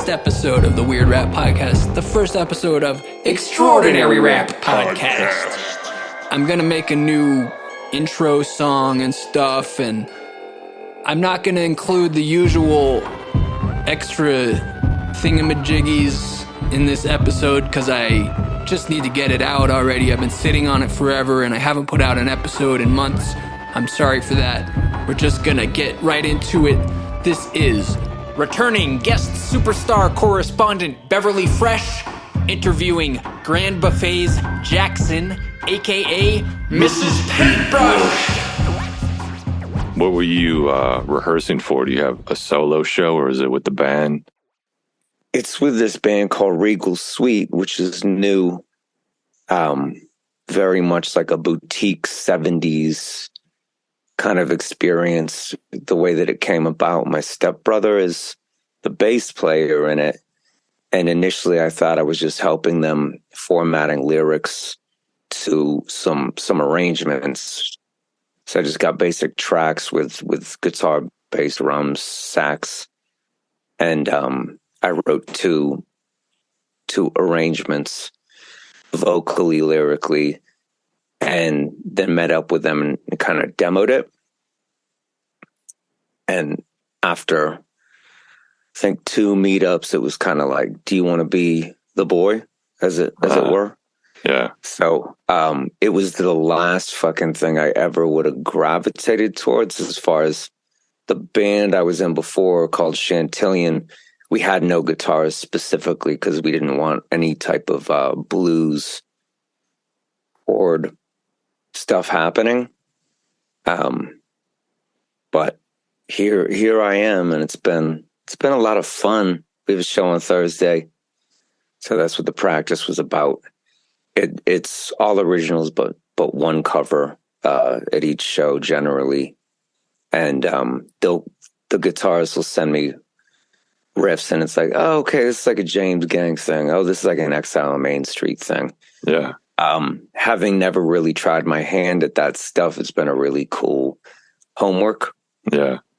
first episode of the Weird Rap Podcast, the first episode of Extraordinary Rap Podcast. I'm gonna make a new intro song and stuff, and I'm not gonna include the usual extra thingamajiggies in this episode because I just need to get it out already. I've been sitting on it forever and I haven't put out an episode in months. I'm sorry for that. We're just gonna get right into it. This is returning guest superstar correspondent Beverly Fresh interviewing Grand Buffet's Jackson, aka Mrs. Paintbrush. What were you rehearsing for? Do you have a solo show or is it with the band? It's with this band called Regal Suite, which is new. Very much like a boutique 70s kind of experience, the way that it came about. My stepbrother is the bass player in it. And initially I thought I was just helping them formatting lyrics to some arrangements. So I just got basic tracks with guitar, bass, drums, sax. And I wrote two arrangements, vocally, lyrically, and then met up with them and kind of demoed it. And after, I think, 2 meetups, it was kind of like, do you want to be the boy, as it were? Yeah. So it was the last fucking thing I ever would have gravitated towards. As far as the band I was in before called Chantillion, we had no guitars specifically because we didn't want any type of blues chord stuff happening. But here I am, and it's been a lot of fun. We have a show on Thursday, so that's what the practice was about. It's all originals, but one cover at each show generally, and the guitarists will send me riffs, and it's like, oh, okay, this is like a James Gang thing. Oh, this is like an Exile on Main Street thing. Yeah. Having never really tried my hand at that stuff, it's been a really cool homework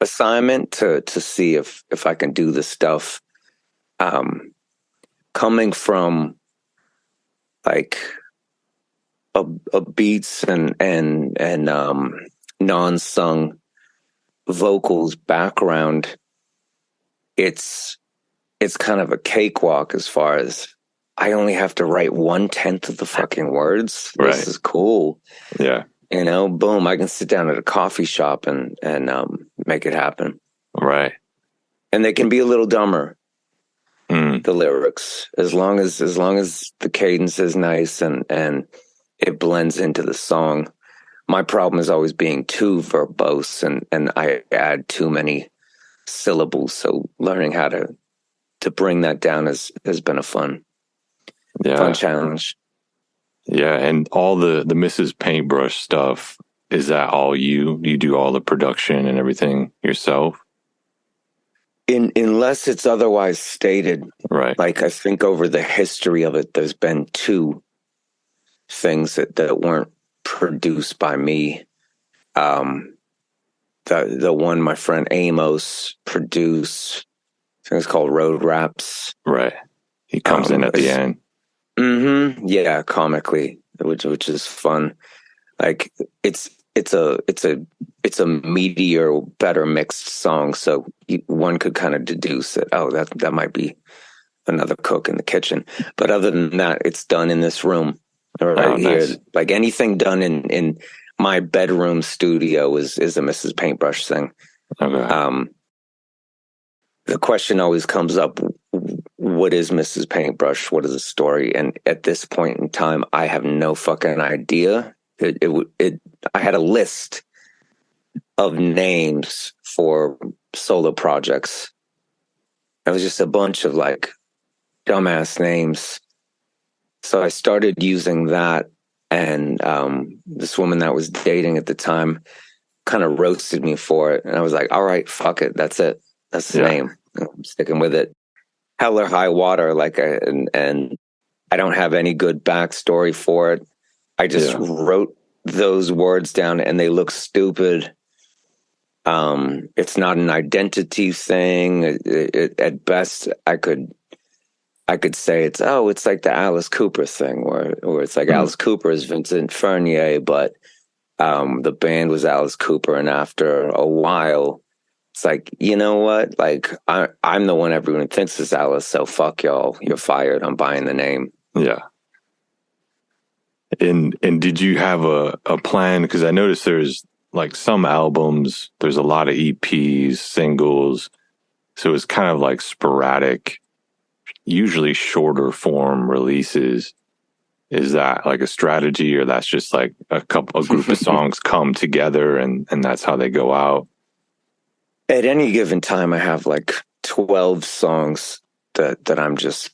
assignment to see if I can do this stuff. Coming from like a beats and non-sung vocals background, it's kind of a cakewalk as far as I only have to write 1/10 of the fucking words. Right. This is cool. Yeah. You know, boom, I can sit down at a coffee shop and make it happen. Right. And they can be a little dumber, the lyrics, as long as the cadence is nice and it blends into the song. My problem is always being too verbose and I add too many syllables. So learning how to bring that down has been a fun challenge. Yeah, and all the Mrs. Paintbrush stuff, is that all you? You do all the production and everything yourself? Unless it's otherwise stated. Right. Like, I think over the history of it, there's been 2 things that weren't produced by me. The one my friend Amos produced, I think it's called Road Raps. Right. He comes in at the end. Mm-hmm. Yeah, comically, which is fun. Like it's a meatier, better mixed song. So one could kind of deduce that, oh, that might be another cook in the kitchen. But other than that, it's done in this room right here. Nice. Like anything done in my bedroom studio is a Mrs. Paintbrush thing. Okay. The question always comes up, what is Mrs. Paintbrush? What is the story? And at this point in time, I have no fucking idea. I had a list of names for solo projects. It was just a bunch of like dumbass names. So I started using that, and this woman that I was dating at the time kind of roasted me for it. And I was like, all right, fuck it. That's it. That's the name. I'm sticking with it. Hell or high water. And I don't have any good backstory for it. I just wrote those words down and they look stupid. It's not an identity thing. At best, I could say it's like the Alice Cooper thing, where it's like Alice Cooper is Vincent Furnier, but the band was Alice Cooper, and after a while, it's like, you know what? Like I'm the one everyone thinks is Alice, so fuck y'all. You're fired. I'm buying the name. Yeah. And did you have a plan? Because I noticed there's like some albums, there's a lot of EPs, singles, so it's kind of like sporadic, usually shorter form releases. Is that like a strategy, or that's just like a group of songs come together and that's how they go out? At any given time, I have like 12 songs that I'm just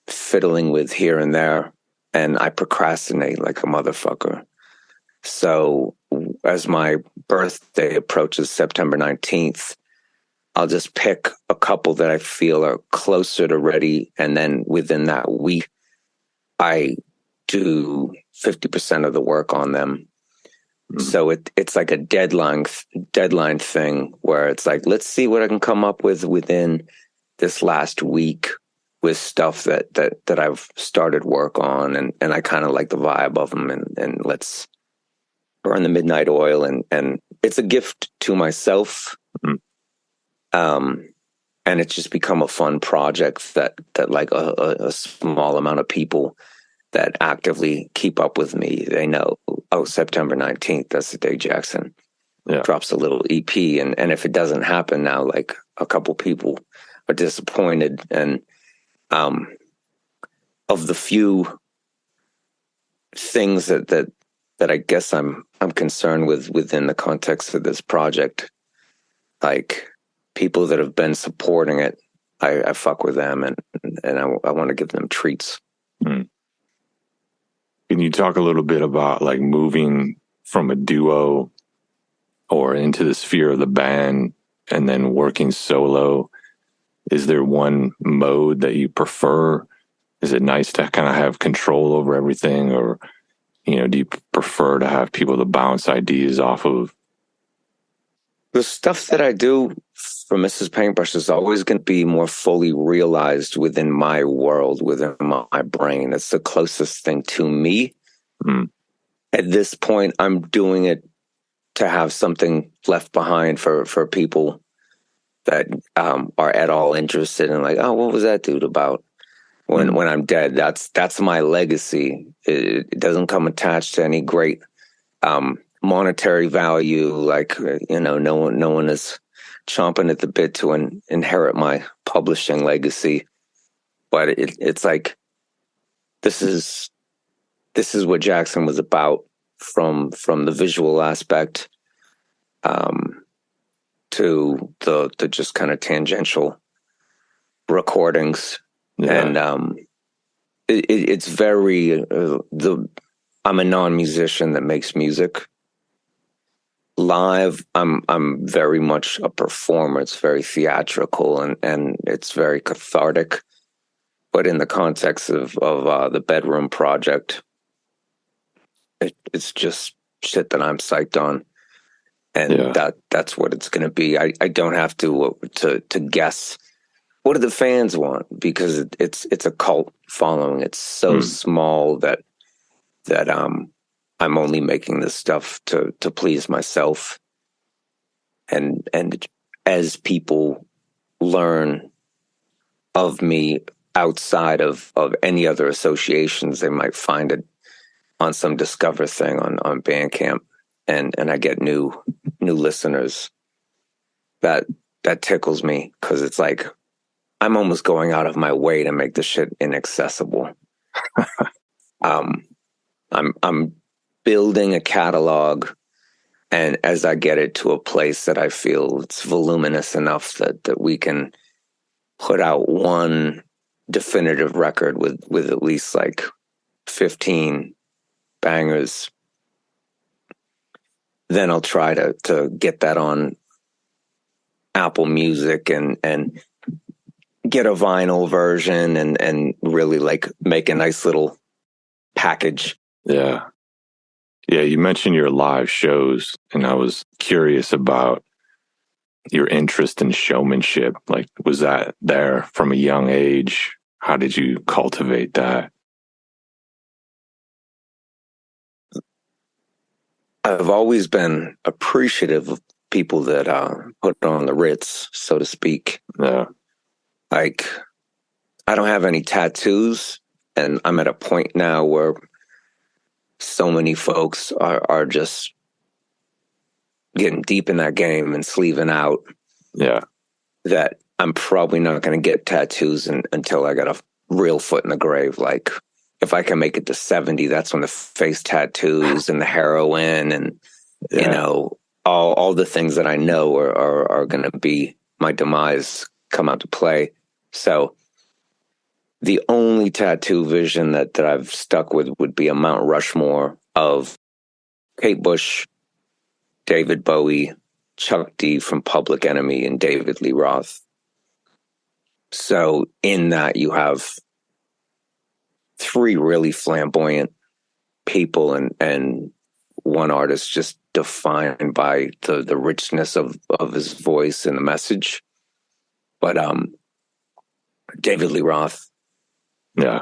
fiddling with here and there, and I procrastinate like a motherfucker. So as my birthday approaches September 19th, I'll just pick a couple that I feel are closer to ready, and then within that week, I do 50% of the work on them. So it's like a deadline thing where it's like, let's see what I can come up with within this last week with stuff that I've started work on, and I kind of like the vibe of them, and let's burn the midnight oil, and it's a gift to myself. And it's just become a fun project that like a small amount of people that actively keep up with me, they know, oh, September 19th, that's the day Jackson drops a little EP. And if it doesn't happen now, like a couple people are disappointed. And of the few things that I guess I'm concerned with within the context of this project, like people that have been supporting it, I fuck with them, and I want to give them treats. Can you talk a little bit about like moving from a duo or into the sphere of the band and then working solo? Is there one mode that you prefer? Is it nice to kind of have control over everything, or, do you prefer to have people to bounce ideas off of? The stuff that I do for Mrs. Paintbrush is always going to be more fully realized within my world, within my brain. It's the closest thing to me. At this point, I'm doing it to have something left behind for people that are at all interested in, like, oh, what was that dude about? When I'm dead, that's my legacy. It doesn't come attached to any great monetary value. Like, no one is chomping at the bit to inherit my publishing legacy. But it's like, this is what Jackson was about, from the visual aspect to the just kind of tangential recordings. And it's very I'm a non-musician that makes music. Live, I'm very much a performer. It's very theatrical, and it's very cathartic. But in the context of the bedroom project, it's just shit that I'm psyched on, and that's what it's going to be. I don't have to guess what do the fans want, because it's a cult following. It's so small that I'm only making this stuff to please myself. And as people learn of me outside of any other associations, they might find it on some Discover thing on Bandcamp, and I get new listeners. That tickles me, because it's like, I'm almost going out of my way to make the shit inaccessible. I'm building a catalog, and as I get it to a place that I feel it's voluminous enough that we can put out one definitive record with at least like 15 bangers, then I'll try to get that on Apple Music and get a vinyl version and really like make a nice little package. Yeah. Yeah, you mentioned your live shows, and I was curious about your interest in showmanship. Like, was that there from a young age? How did you cultivate that? I've always been appreciative of people that put on the Ritz, so to speak. Yeah. Like, I don't have any tattoos, and I'm at a point now where so many folks are just getting deep in that game and sleeving out. Yeah. That I'm probably not going to get tattoos until I got a real foot in the grave. Like, if I can make it to 70, that's when the face tattoos and the heroin and, you know, all the things that I know are going to be my demise come out to play. So the only tattoo vision that I've stuck with would be a Mount Rushmore of Kate Bush, David Bowie, Chuck D from Public Enemy, and David Lee Roth. So in that you have three really flamboyant people and one artist just defined by the richness of his voice and the message. But David Lee Roth, Yeah.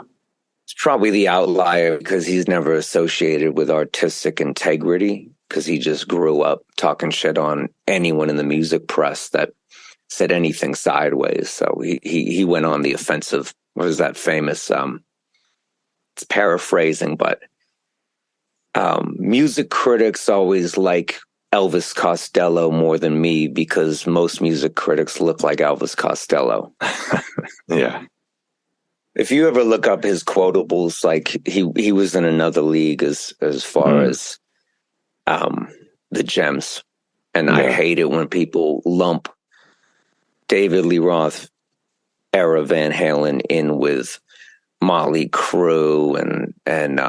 it's probably the outlier because he's never associated with artistic integrity, because he just grew up talking shit on anyone in the music press that said anything sideways. So he went on the offensive. What was that famous? It's paraphrasing, but music critics always like Elvis Costello more than me because most music critics look like Elvis Costello. Yeah. If you ever look up his quotables, like he was in another league as far as the gems. And I hate it when people lump David Lee Roth era Van Halen in with Motley Crue and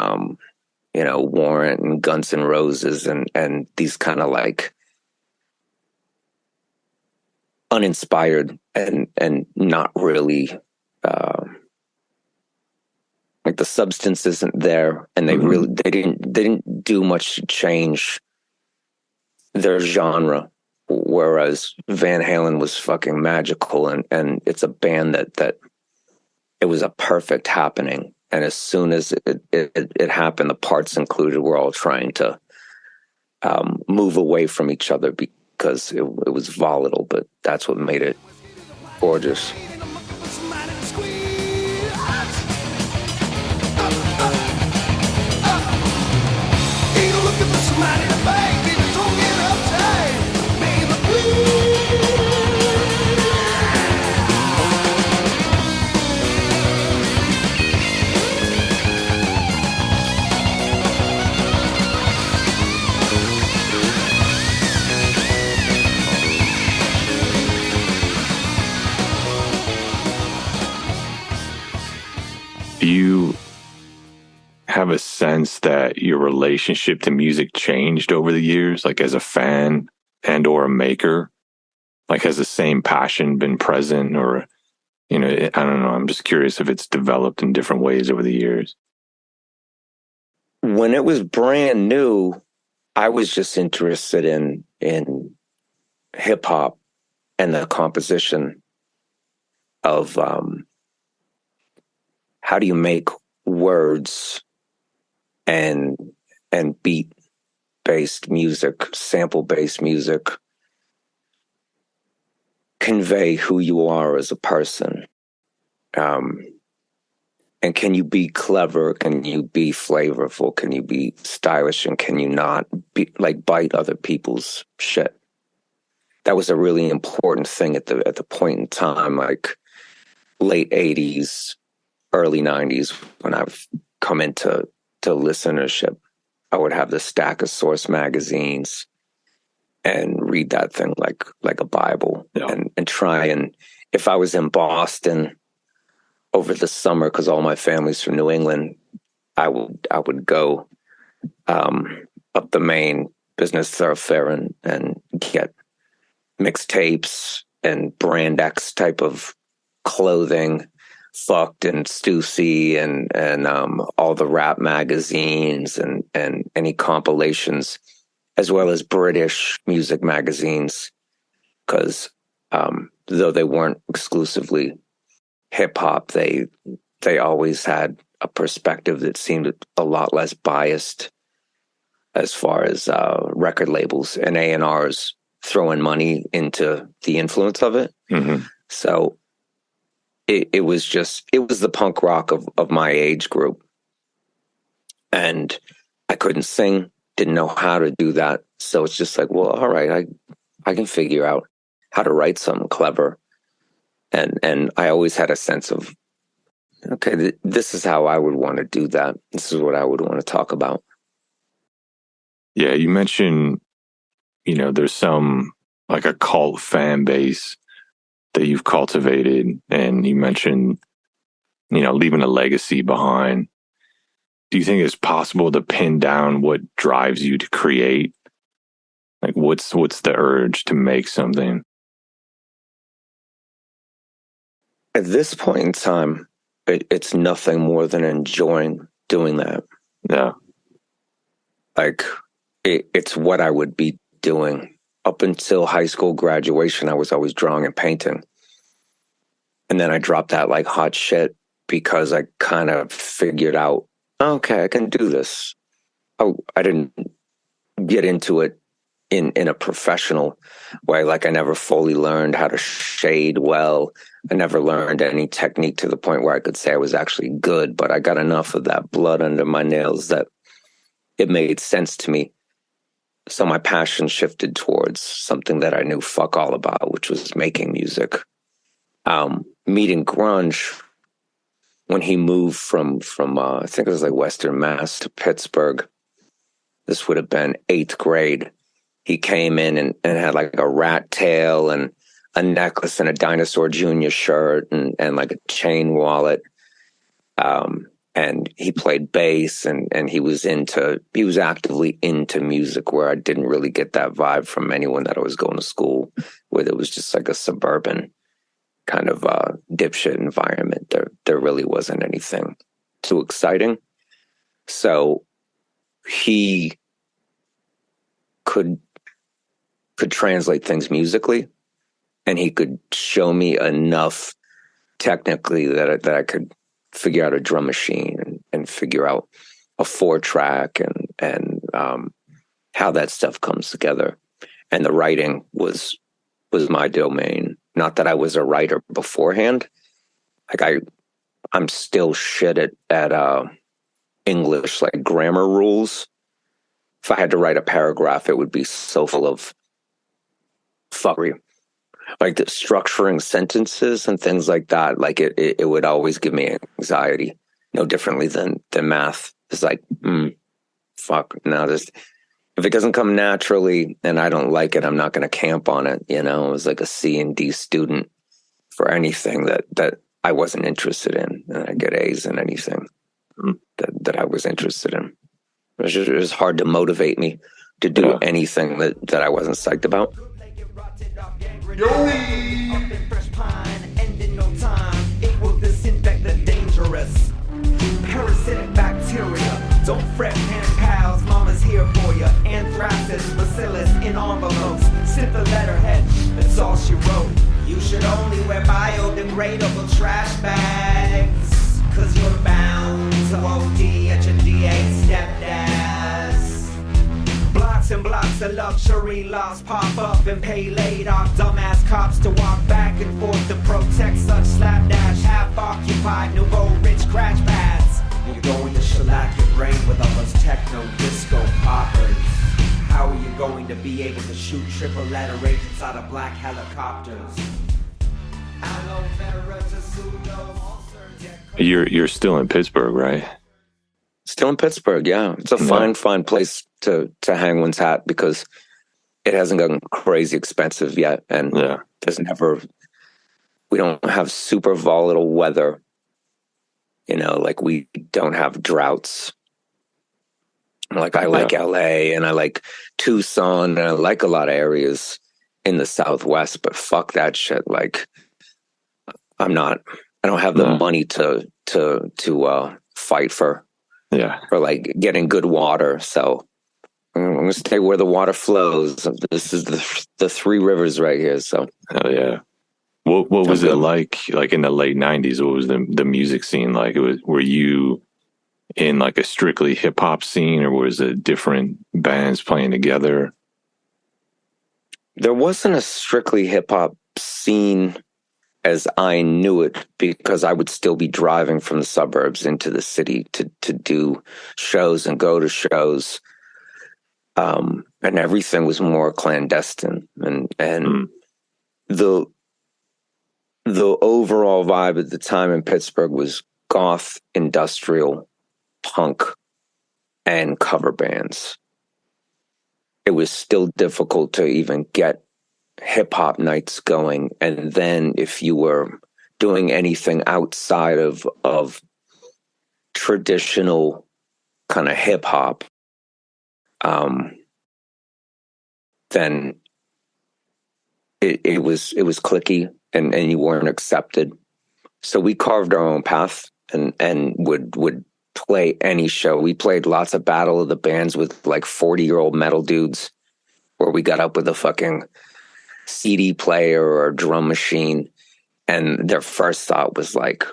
you know, Warrant and Guns N' Roses and these kind of like uninspired and not really like the substance isn't there, and they didn't do much to change their genre. Whereas Van Halen was fucking magical, and it's a band that it was a perfect happening. And as soon as it happened, the parts included were all trying to move away from each other because it was volatile, but that's what made it gorgeous. Do you have a sense that your relationship to music changed over the years, like as a fan and or a maker? Like, has the same passion been present, or, you know, I don't know. I'm just curious if it's developed in different ways over the years. When it was brand new, I was just interested in hip hop and the composition of how do you make words and beat based music, sample based music convey who you are as a person. And can you be clever? Can you be flavorful? Can you be stylish? And can you not be like bite other people's shit? That was a really important thing at the point in time, like late 80s, early 90s, when I've come into listenership. I would have the stack of Source magazines and read that thing like a Bible, and try, and if I was in Boston over the summer, because all my family's from New England, I would go up the main business thoroughfare and get mixtapes and Brand X type of clothing, Fucked and Stussy and all the rap magazines and any compilations, as well as British music magazines, because though they weren't exclusively hip hop, they always had a perspective that seemed a lot less biased as far as record labels and A&Rs throwing money into the influence of it. Mm-hmm. So it was the punk rock of my age group. And I couldn't sing, didn't know how to do that. So it's just like, well, all right, I can figure out how to write something clever. And I always had a sense of, okay, this is how I would want to do that. This is what I would want to talk about. Yeah, you mentioned, there's some like a cult fan base that you've cultivated, and you mentioned, leaving a legacy behind. Do you think it's possible to pin down what drives you to create? Like, what's the urge to make something? At this point in time, it's nothing more than enjoying doing that. Yeah. Like, it's what I would be doing. Up until high school graduation, I was always drawing and painting. And then I dropped that like hot shit because I kind of figured out, okay, I can do this. I didn't get into it in a professional way. Like, I never fully learned how to shade well. I never learned any technique to the point where I could say I was actually good, but I got enough of that blood under my nails that it made sense to me. So my passion shifted towards something that I knew fuck all about, which was making music. Meeting grunge when he moved from I think it was like Western Mass to Pittsburgh. This would have been 8th grade. He came in and had like a rat tail and a necklace and a Dinosaur Jr. shirt and like a chain wallet. And he played bass and he was actively into music, where I didn't really get that vibe from anyone that I was going to school with. It was just like a suburban kind of dipshit environment. There really wasn't anything too exciting. So he could translate things musically, and he could show me enough technically that I could figure out a drum machine and figure out a 4-track and how that stuff comes together. And the writing was my domain. Not that I was a writer beforehand. Like I'm still shit at English, like grammar rules. If I had to write a paragraph, it would be so full of fuckery. Like the structuring sentences and things like that, like it would always give me anxiety, no differently than math. It's like, fuck, no, if it doesn't come naturally and I don't like it, I'm not going to camp on it. It was like a C and D student for anything that I wasn't interested in. And I get A's in anything that I was interested in. It was hard to motivate me to do anything that I wasn't psyched about. Fresh pine, and in no time, it will disinfect the dangerous parasitic bacteria. Don't fret, pen pals, mama's here for you. Anthracis, bacillus in envelopes. Snip the letterhead, that's all she wrote. You should only wear biodegradable trash bags, 'cause you're bound to OD at your DA stepdads. Blocks and blocks of luxury lots pop up and pay late off dumbass cops to walk back and forth to protect such slapdash half-occupied nouveau rich crash pads. You're going to shellac your brain with all those techno disco poppers. How are you going to be able to shoot triple letter agents out of black helicopters? Aloe vera to pseudo. You're still in Pittsburgh, right? Still in Pittsburgh, yeah. It's a fine place to hang one's hat because it hasn't gotten crazy expensive yet. And we don't have super volatile weather. Like we don't have droughts. Like I like LA and I like Tucson and I like a lot of areas in the Southwest, but fuck that shit. Like I'm not I don't have the money to fight for like getting good water. So I'm going to stay where the water flows. This is the three rivers right here. So hell yeah. What was it like in the late 90s? What was the music scene like? Were you in like a strictly hip hop scene, or was it different bands playing together? There wasn't a strictly hip hop scene as I knew it, because I would still be driving from the suburbs into the city to do shows and go to shows. And everything was more clandestine, and the overall vibe at the time in Pittsburgh was goth, industrial, punk, and cover bands. It was still difficult to even get hip hop nights going. And then if you were doing anything outside of traditional kind of hip hop, then it was cliquey, and you weren't accepted. So we carved our own path and would play any show. We played lots of Battle of the Bands with like 40-year-old metal dudes, where we got up with a fucking CD player or a drum machine, and their first thought was like,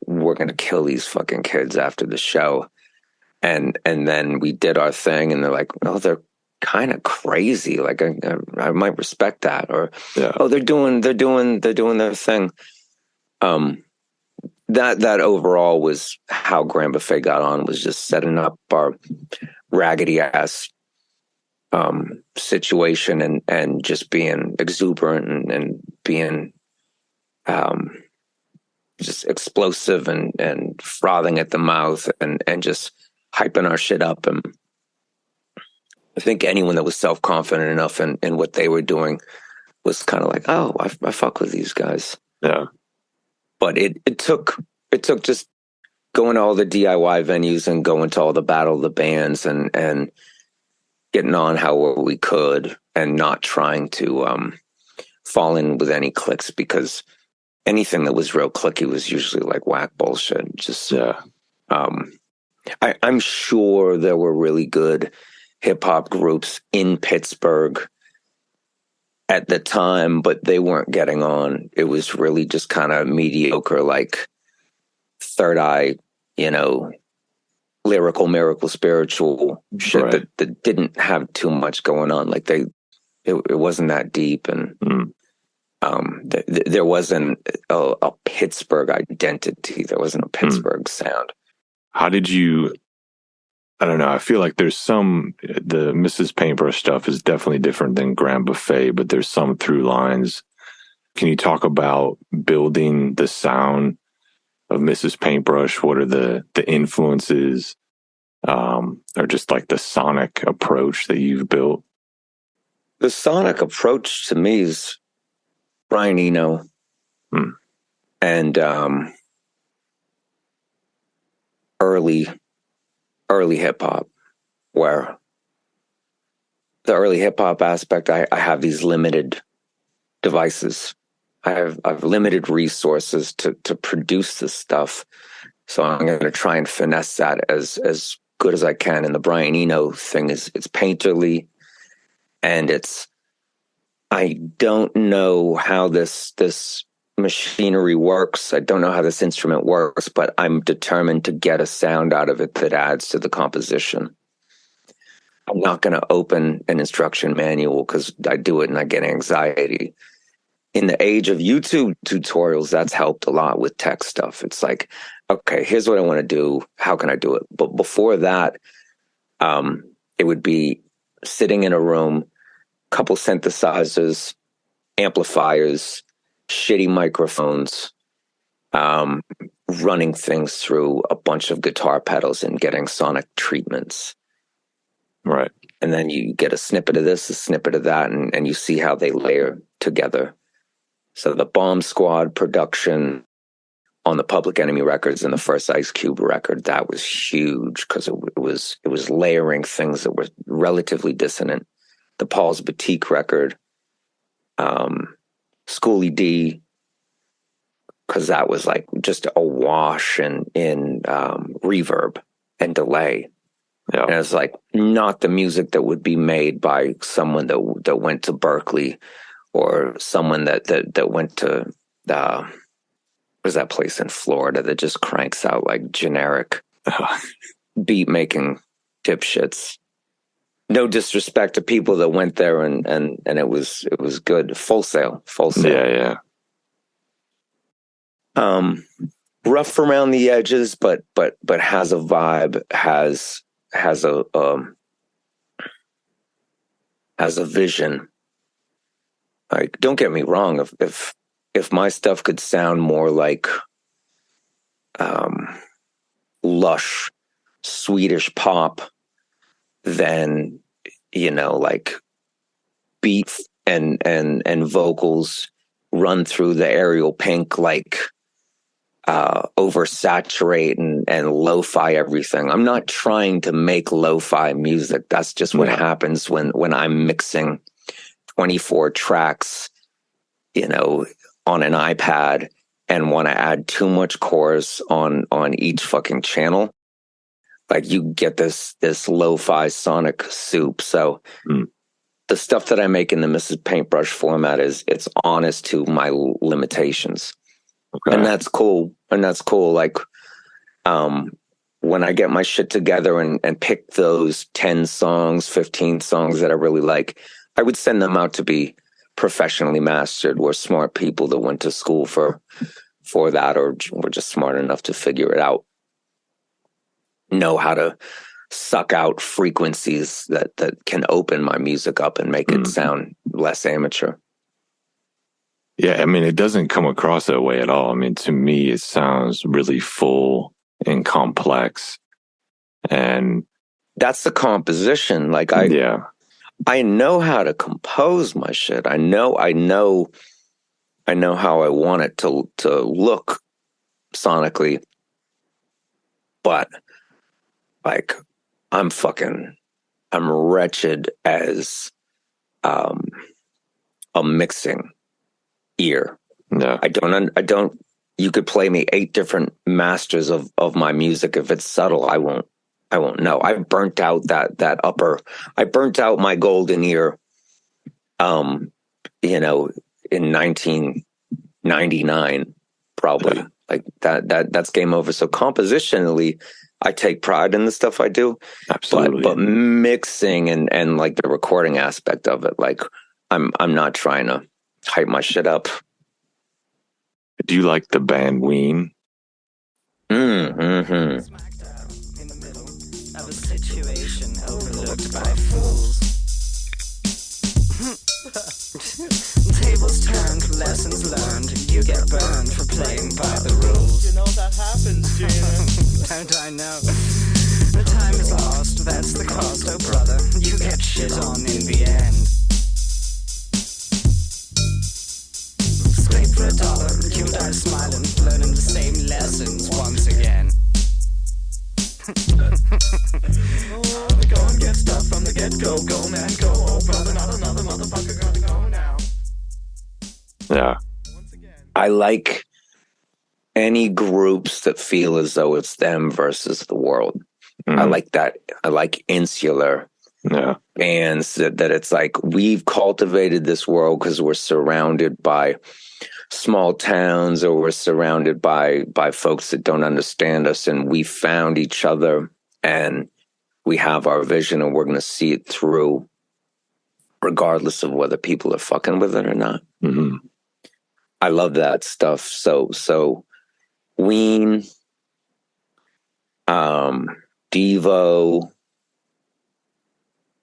we're going to kill these fucking kids after the show. And then we did our thing, and they're like, oh, they're kind of crazy. Like I might respect that. Or, oh, they're doing their thing. That overall was how Grand Buffet got on, was just setting up our raggedy ass situation and just being exuberant and being just explosive and frothing at the mouth and just hyping our shit up. And I think anyone that was self-confident enough in what they were doing was kind of like, oh, I fuck with these guys. Yeah. But it took just going to all the DIY venues and going to all the Battle of the Bands and getting on however we could, and not trying to fall in with any cliques, because anything that was real cliquey was usually like whack bullshit. Just I'm sure there were really good hip hop groups in Pittsburgh at the time, but they weren't getting on. It was really just kind of mediocre, like Third Eye, lyrical, miracle, spiritual shit that didn't have too much going on. Like it wasn't that deep, and there wasn't a Pittsburgh identity. There wasn't a Pittsburgh sound. How did you? I don't know. I feel like there's the Mrs. Paintbrush stuff is definitely different than Grand Buffet, but there's some through lines. Can you talk about building the sound of Mrs. Paintbrush? What are the influences, or just like the sonic approach that you've built? The sonic approach to me is Brian Eno and early hip hop, where the early hip hop aspect, I have these limited devices. I have limited resources to produce this stuff. So I'm going to try and finesse that as good as I can. And the Brian Eno thing it's painterly, and I don't know how this machinery works. I don't know how this instrument works, but I'm determined to get a sound out of it that adds to the composition. I'm not going to open an instruction manual, because I do it and I get anxiety. In the age of YouTube tutorials, that's helped a lot with tech stuff. It's like, okay, here's what I want to do. How can I do it? But before that, it would be sitting in a room, couple synthesizers, amplifiers, shitty microphones, running things through a bunch of guitar pedals and getting sonic treatments. Right. And then you get a snippet of this, a snippet of that, and you see how they layer together. So the Bomb Squad production on the Public Enemy records and the first Ice Cube record, that was huge, because it was layering things that were relatively dissonant. The Paul's Boutique record, Schoolie D, because that was like just a wash in reverb and delay. Yeah. And it's like not the music that would be made by someone that went to Berkeley, or someone that went to where's that place in Florida that just cranks out like generic beat making dipshits. No disrespect to people that went there and it was good. Full Sail. Yeah. Rough around the edges, but has a vibe, has a vision. Like, don't get me wrong, if my stuff could sound more like lush Swedish pop, then, you know, like beat and vocals run through the Ariel Pink, like oversaturate and lo-fi everything. I'm not trying to make lo-fi music. That's just what happens when I'm mixing 24 tracks, you know, on an iPad, and want to add too much chorus on each fucking channel. Like, you get this lo-fi sonic soup. So the stuff that I make in the Mrs. Paintbrush format it's honest to my limitations. Okay. And that's cool. Like, when I get my shit together and pick those 10 songs, 15 songs that I really like, I would send them out to be professionally mastered, where smart people that went to school for that, or were just smart enough to figure it out, know how to suck out frequencies that can open my music up and make it sound less amateur. Yeah, I mean, it doesn't come across that way at all. I mean, to me, it sounds really full and complex. And that's the composition. Like, I know how to compose my shit. I know how I want it to look sonically. But like, I'm wretched as a mixing ear. No. I don't, you could play me 8 different masters of my music. If it's subtle, I won't know. I burnt out I burnt out my golden ear, you know, in 1999, probably. Like that's game over. So compositionally, I take pride in the stuff I do. Absolutely. But mixing and like the recording aspect of it, like I'm not trying to hype my shit up. Do you like the band Ween? Mm-hmm. In the middle of a situation overlooked by fools. Tables turned, lessons learned. You get burned for playing by the rules. You know that happens, Gina. Don't I know? The time is lost, that's the cost, oh brother. You get shit on in the end. Scrape for $1, you and I smiling, learning the same lessons once again. Go and get stuff from the get-go. Go, man, go. Oh, brother, not another motherfucker gonna go now. Yeah. I like any groups that feel as though it's them versus the world. I like that. I like insular bands that it's like, we've cultivated this world because we're surrounded by small towns, or we're surrounded by folks that don't understand us, and we found each other and we have our vision, and we're going to see it through regardless of whether people are fucking with it or not. Mm-hmm. I love that stuff. So Ween, Devo,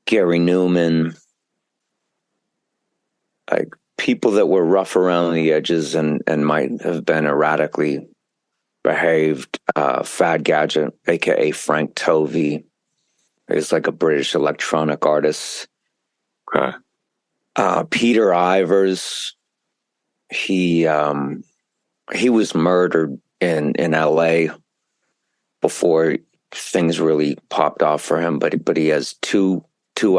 Gary Newman, like people that were rough around the edges and might have been erratically behaved. Fad Gadget, aka Frank Tovey, is like a British electronic artist. Okay. Peter Ivers, he was murdered in LA before things really popped off for him, but he has two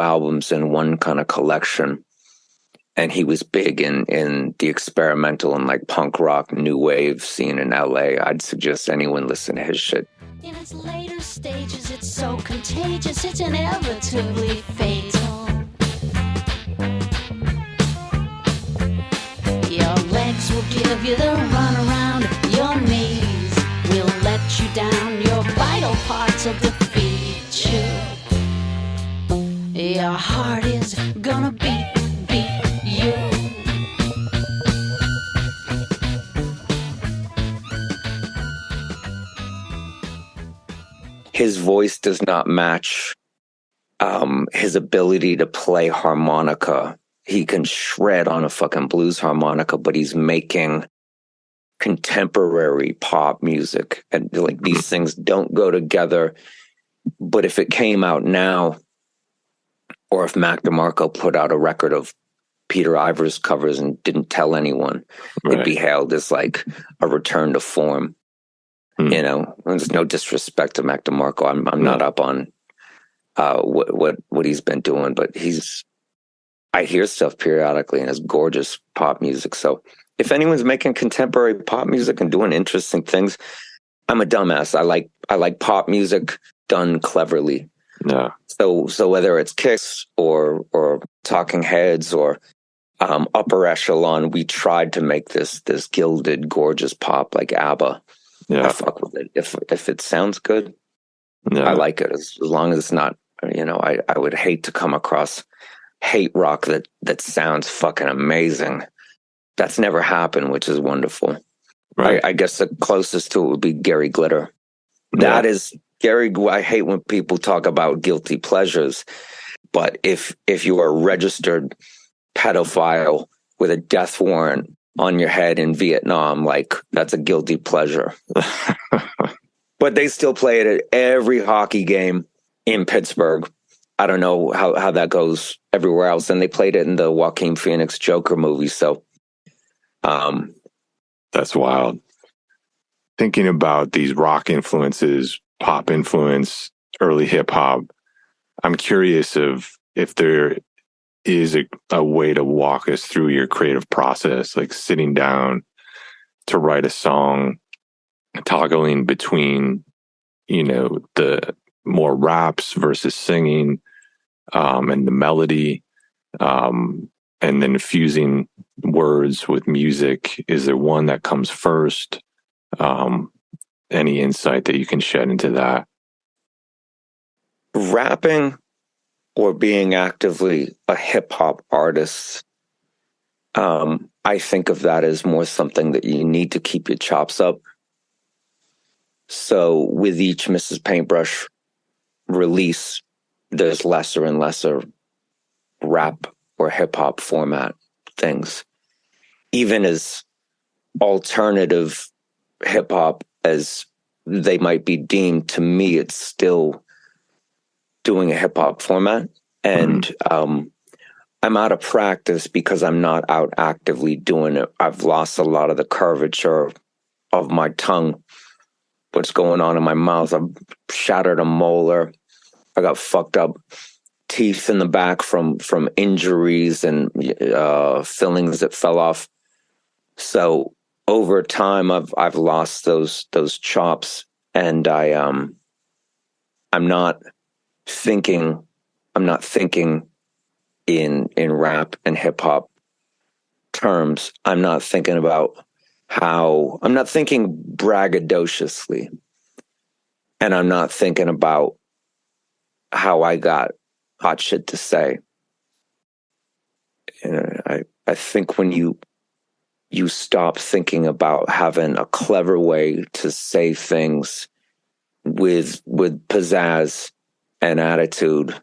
albums in one kind of collection. and he was big in the experimental and like punk rock new wave scene in LA. I'd suggest anyone listen to his shit. In its later stages, it's so contagious, it's inevitably fatal. Your legs will give you the runaround, your knees will let you down, your vital parts will defeat you. Your heart is gonna beat you. His voice does not match his ability to play harmonica. He can shred on a fucking blues harmonica, but he's making contemporary pop music. And like these things don't go together. But if it came out now, or if Mac DeMarco put out a record of Peter Ivers covers and didn't tell anyone, it'd be hailed as like a return to form. You know, there's no disrespect to Mac DeMarco. I'm not up on what he's been doing, but I hear stuff periodically, and it's gorgeous pop music. So if anyone's making contemporary pop music and doing interesting things, I'm a dumbass. I like pop music done cleverly. Yeah. So whether it's Kiss or Talking Heads or upper echelon, we tried to make this gilded, gorgeous pop like ABBA. Yeah. I fuck with it. If it sounds good, Yeah. I like it as long as it's not. You know, I would hate to come across hate rock that sounds fucking amazing. That's never happened, which is wonderful. Right. I guess the closest to it would be Gary Glitter. That is Gary. I hate when people talk about guilty pleasures, but if you are a registered pedophile with a death warrant on your head in Vietnam, like that's a guilty pleasure. But they still play it at every hockey game in Pittsburgh. I don't know how that goes everywhere else. And they played it in the Joaquin Phoenix Joker movie. So, that's wild. Thinking about these rock influences, pop influence, early hip hop, I'm curious if there is a way to walk us through your creative process, like sitting down to write a song, toggling between, the more raps versus singing, and the melody, and then fusing words with music. Is there one that comes first? Any insight that you can shed into that? Rapping or being actively a hip hop artist, I think of that as more something that you need to keep your chops up. So with each Mrs. Paintbrush release, there's lesser and lesser rap or hip hop format things. Even as alternative hip hop as they might be deemed, to me, it's still doing a hip hop format. And I'm out of practice because I'm not out actively doing it. I've lost a lot of the curvature of my tongue. What's going on in my mouth? I've shattered a molar. I got fucked up teeth in the back from injuries and fillings that fell off. So over time, I've lost those chops, and I'm not thinking in rap and hip hop terms. I'm not thinking braggadociously, and I'm not thinking about how I got hot shit to say. I think when you stop thinking about having a clever way to say things with pizzazz and attitude,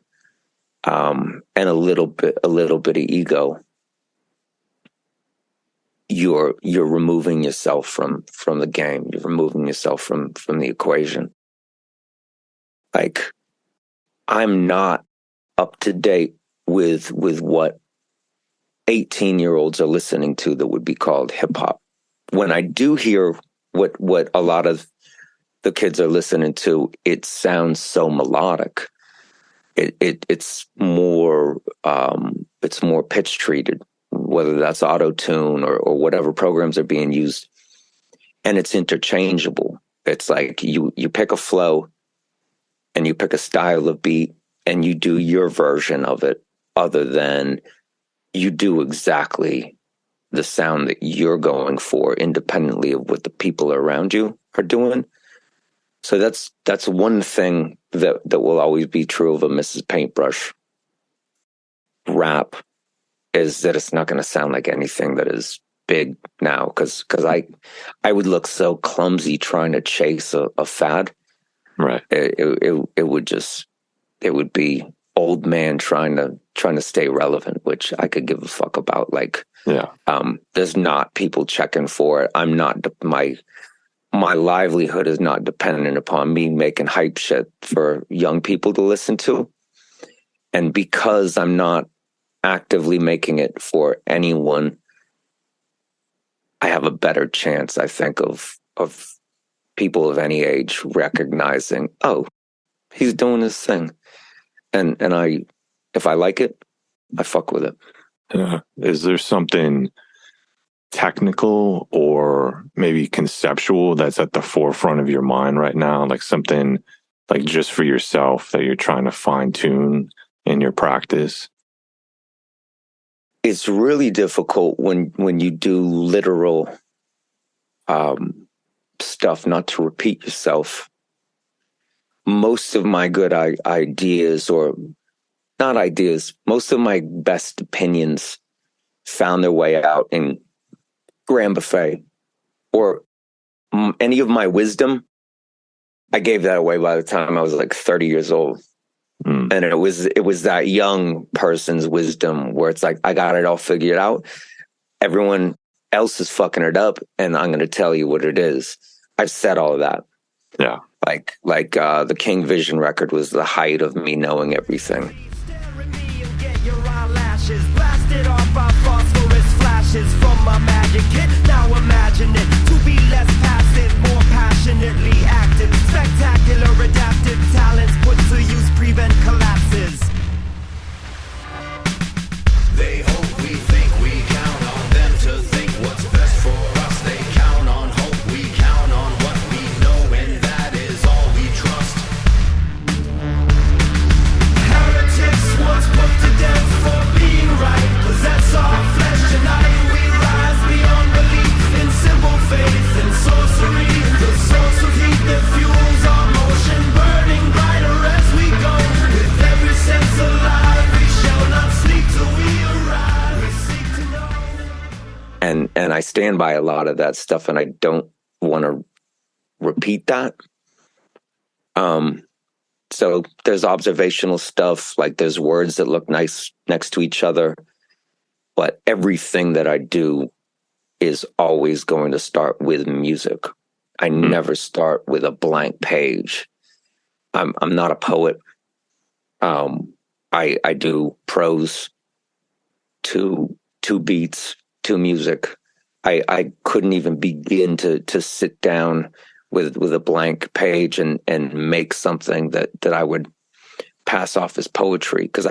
and a little bit of ego, you're removing yourself from the game. You're removing yourself from the equation. Like, I'm not up to date with what 18-year-olds are listening to that would be called hip hop. When I do hear what a lot of the kids are listening to, it sounds so melodic. It's more pitch treated whether that's auto-tune or whatever programs are being used, and it's interchangeable. It's like you pick a flow and you pick a style of beat and you do your version of it, other than you do exactly the sound that you're going for, independently of what the people around you are doing. So that's one thing that will always be true of a Mrs. Paintbrush rap, is that it's not going to sound like anything that is big now, because I would look so clumsy trying to chase a fad. Right. It would be old man trying to stay relevant, which I could give a fuck about. Like, yeah. There's not people checking for it. I'm not, my livelihood is not dependent upon me making hype shit for young people to listen to. And because I'm not actively making it for anyone, I have a better chance, I think, of people of any age recognizing, oh, he's doing his thing. And if I like it, I fuck with it. Is there something technical or maybe conceptual that's at the forefront of your mind right now? Like something like just for yourself that you're trying to fine tune in your practice? It's really difficult when you do literal stuff not to repeat yourself. Most of my good ideas, or not ideas, most of my best opinions found their way out in Grand Buffet, or any of my wisdom. I gave that away by the time I was like 30 years old. And it was that young person's wisdom where it's like, I got it all figured out. Everyone else is fucking it up, and I'm going to tell you what it is. I've said all of that. Yeah. Like the King Vision record was the height of me knowing everything. Blasted off by phosphorus flashes from my magic kit. Now imagine it to be less passive, more passionately active. Spectacular adaptive talents put to use, prevent collapses. They hope we think, we count on them to think what's best for us. They count on hope, we count on what we know, and that is all we trust. Heretics once put to death for being right, possess our flesh tonight. We rise beyond belief in simple faith and sorcery. The source of heat that fuels our motion, burning brighter as we go. With every sense alive, we shall not sleep till we arrive. We seek to know. And I stand by a lot of that stuff, and I don't want to repeat that. So there's observational stuff, like there's words that look nice next to each other, but everything that I do is always going to start with music. I never start with a blank page. I'm not a poet. I do prose to beats, to music. I couldn't even begin to sit down with a blank page and make something that I would pass off as poetry, because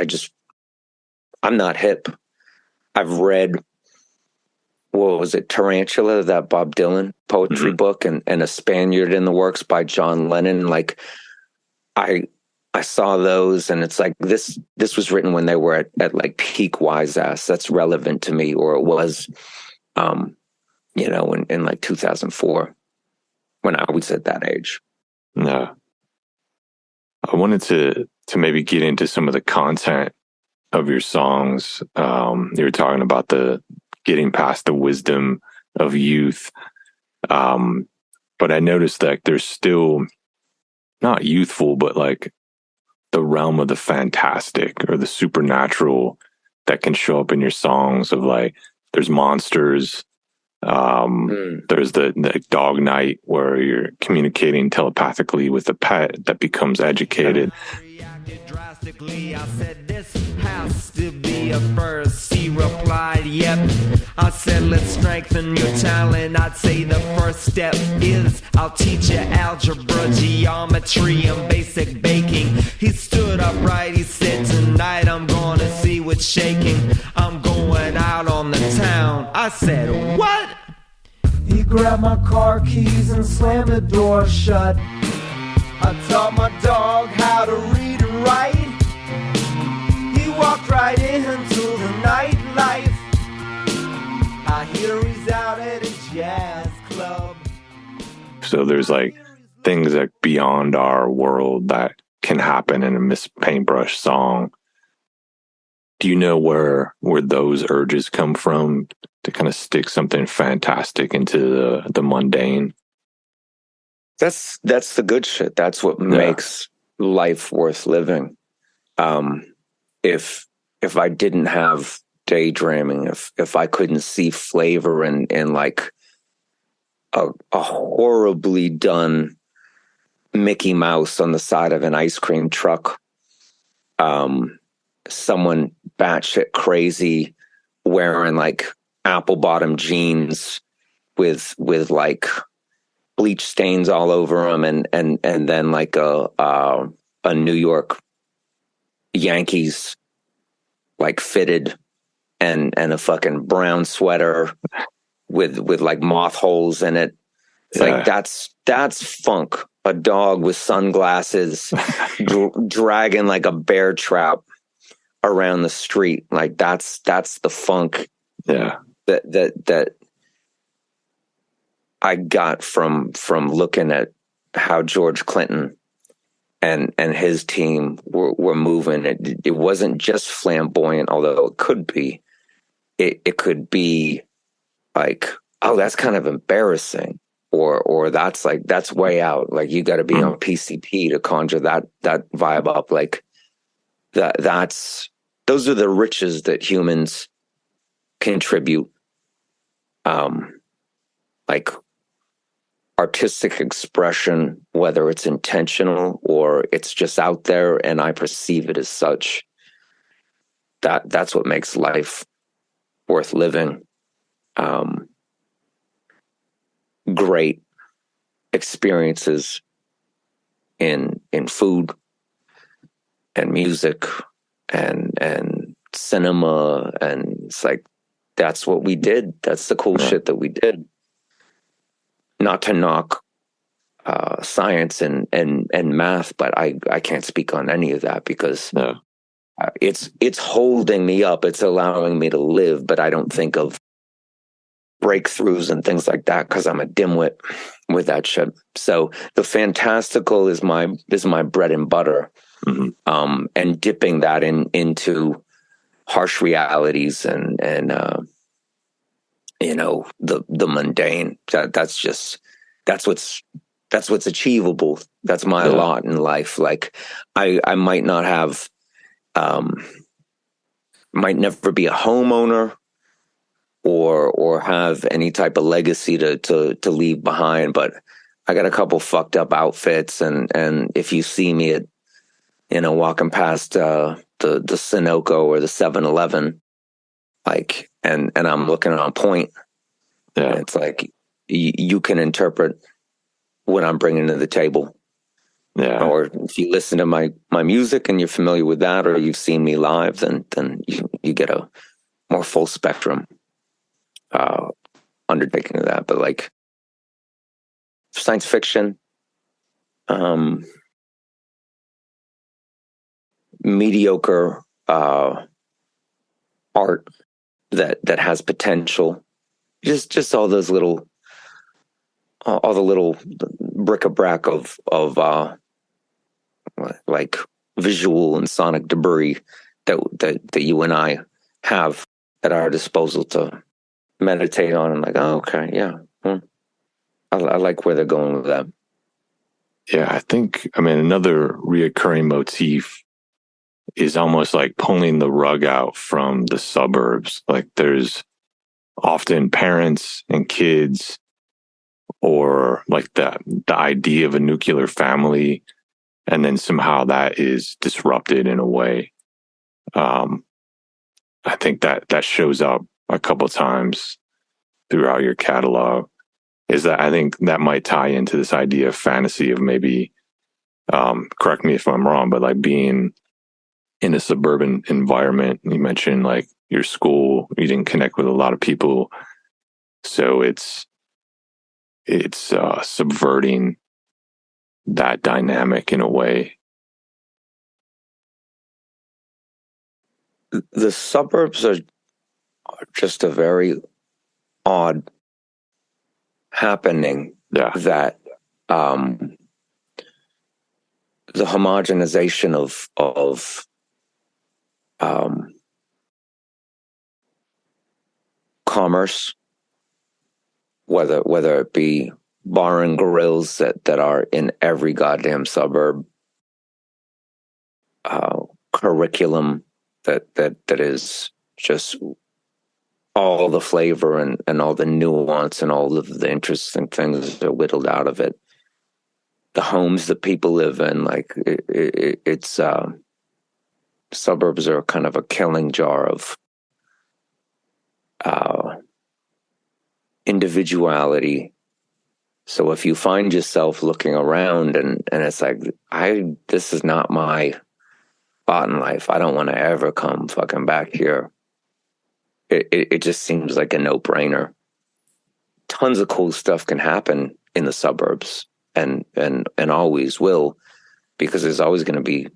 I'm not hip. I've read, what was it, Tarantula, that Bob Dylan poetry book, and A Spaniard in the Works by John Lennon. Like, I saw those, and it's like, this was written when they were at like peak wise ass. That's relevant to me, or it was, in like 2004. When I was at that age. No. I wanted to maybe get into some of the content of your songs. You were talking about the getting past the wisdom of youth. But I noticed that there's still not youthful, but like the realm of the fantastic or the supernatural that can show up in your songs, of like, there's monsters. There's the dog night where you're communicating telepathically with a pet that becomes educated. Drastically, I said this has to be a first. He replied, yep. I said, let's strengthen your talent. I'd say the first step is I'll teach you algebra, geometry, and basic baking. He stood upright, he said, tonight I'm gonna see what's shaking. I'm going out on the said, what? He grabbed my car keys and slammed the door shut. I taught my dog how to read and write. He walked right into the nightlife. I hear he's out at a jazz club. So there's like things that beyond our world that can happen in a Miss Paintbrush song. Do you know where those urges come from to kind of stick something fantastic into the mundane? That's the good shit. That's what makes life worth living. If I didn't have daydreaming, if I couldn't see flavor in like a horribly done Mickey Mouse on the side of an ice cream truck, someone batshit crazy wearing like apple bottom jeans with like bleach stains all over them, and then like a New York Yankees like fitted and a fucking brown sweater with like moth holes in it. It's like that's funk. A dog with sunglasses dragging like a bear trap around the street. Like that's the funk. Yeah. That I got from looking at how George Clinton and his team were moving. It wasn't just flamboyant, although it could be. It could be like, oh, that's kind of embarrassing, or that's way out. Like you got to be on PCP to conjure that vibe up. Like those are the riches that humans contribute. Like artistic expression, whether it's intentional or it's just out there and I perceive it as such. That's what makes life worth living. Great experiences in food and music and cinema, and it's like that's what we did. That's the cool shit that we did. Not to knock science and math, but I can't speak on any of that because it's holding me up. It's allowing me to live, but I don't think of breakthroughs and things like that because I'm a dimwit with that shit. So the fantastical is my bread and butter, and dipping that into harsh realities and you know, the mundane. That's what's achievable. That's my lot in life. Like I might not have, might never be a homeowner or have any type of legacy to leave behind, but I got a couple fucked up outfits, and if you see me at, you know, walking past the Sunoco or the 7-Eleven, like, and I'm looking on point. Yeah. It's like you can interpret what I'm bringing to the table. Yeah. Or if you listen to my music and you're familiar with that, or you've seen me live, then you get a more full spectrum undertaking of that. But like science fiction, mediocre art that has potential, just all those little, all the little bric-a-brac of like visual and sonic debris that you and I have at our disposal to meditate on, and like, oh, okay, yeah, I like where they're going with that. Yeah, I mean, another reoccurring motif is almost like pulling the rug out from the suburbs. Like there's often parents and kids, or like the idea of a nuclear family, and then somehow that is disrupted in a way. I think that shows up a couple times throughout your catalog. Is that I think that might tie into this idea of fantasy of maybe, correct me if I'm wrong, but like being in a suburban environment. You mentioned like your school, you didn't connect with a lot of people So it's subverting that dynamic in a way. The suburbs are just a very odd happening Yeah. that the homogenization of commerce, whether it be bar and grills that are in every goddamn suburb, curriculum that is just all the flavor and all the nuance and all of the interesting things that are whittled out of it. The homes that people live in, like it's suburbs are kind of a killing jar of individuality. So if you find yourself looking around and it's like, this is not my spot in life, I don't want to ever come fucking back here. It just seems like a no-brainer. Tons of cool stuff can happen in the suburbs and always will, because there's always going to be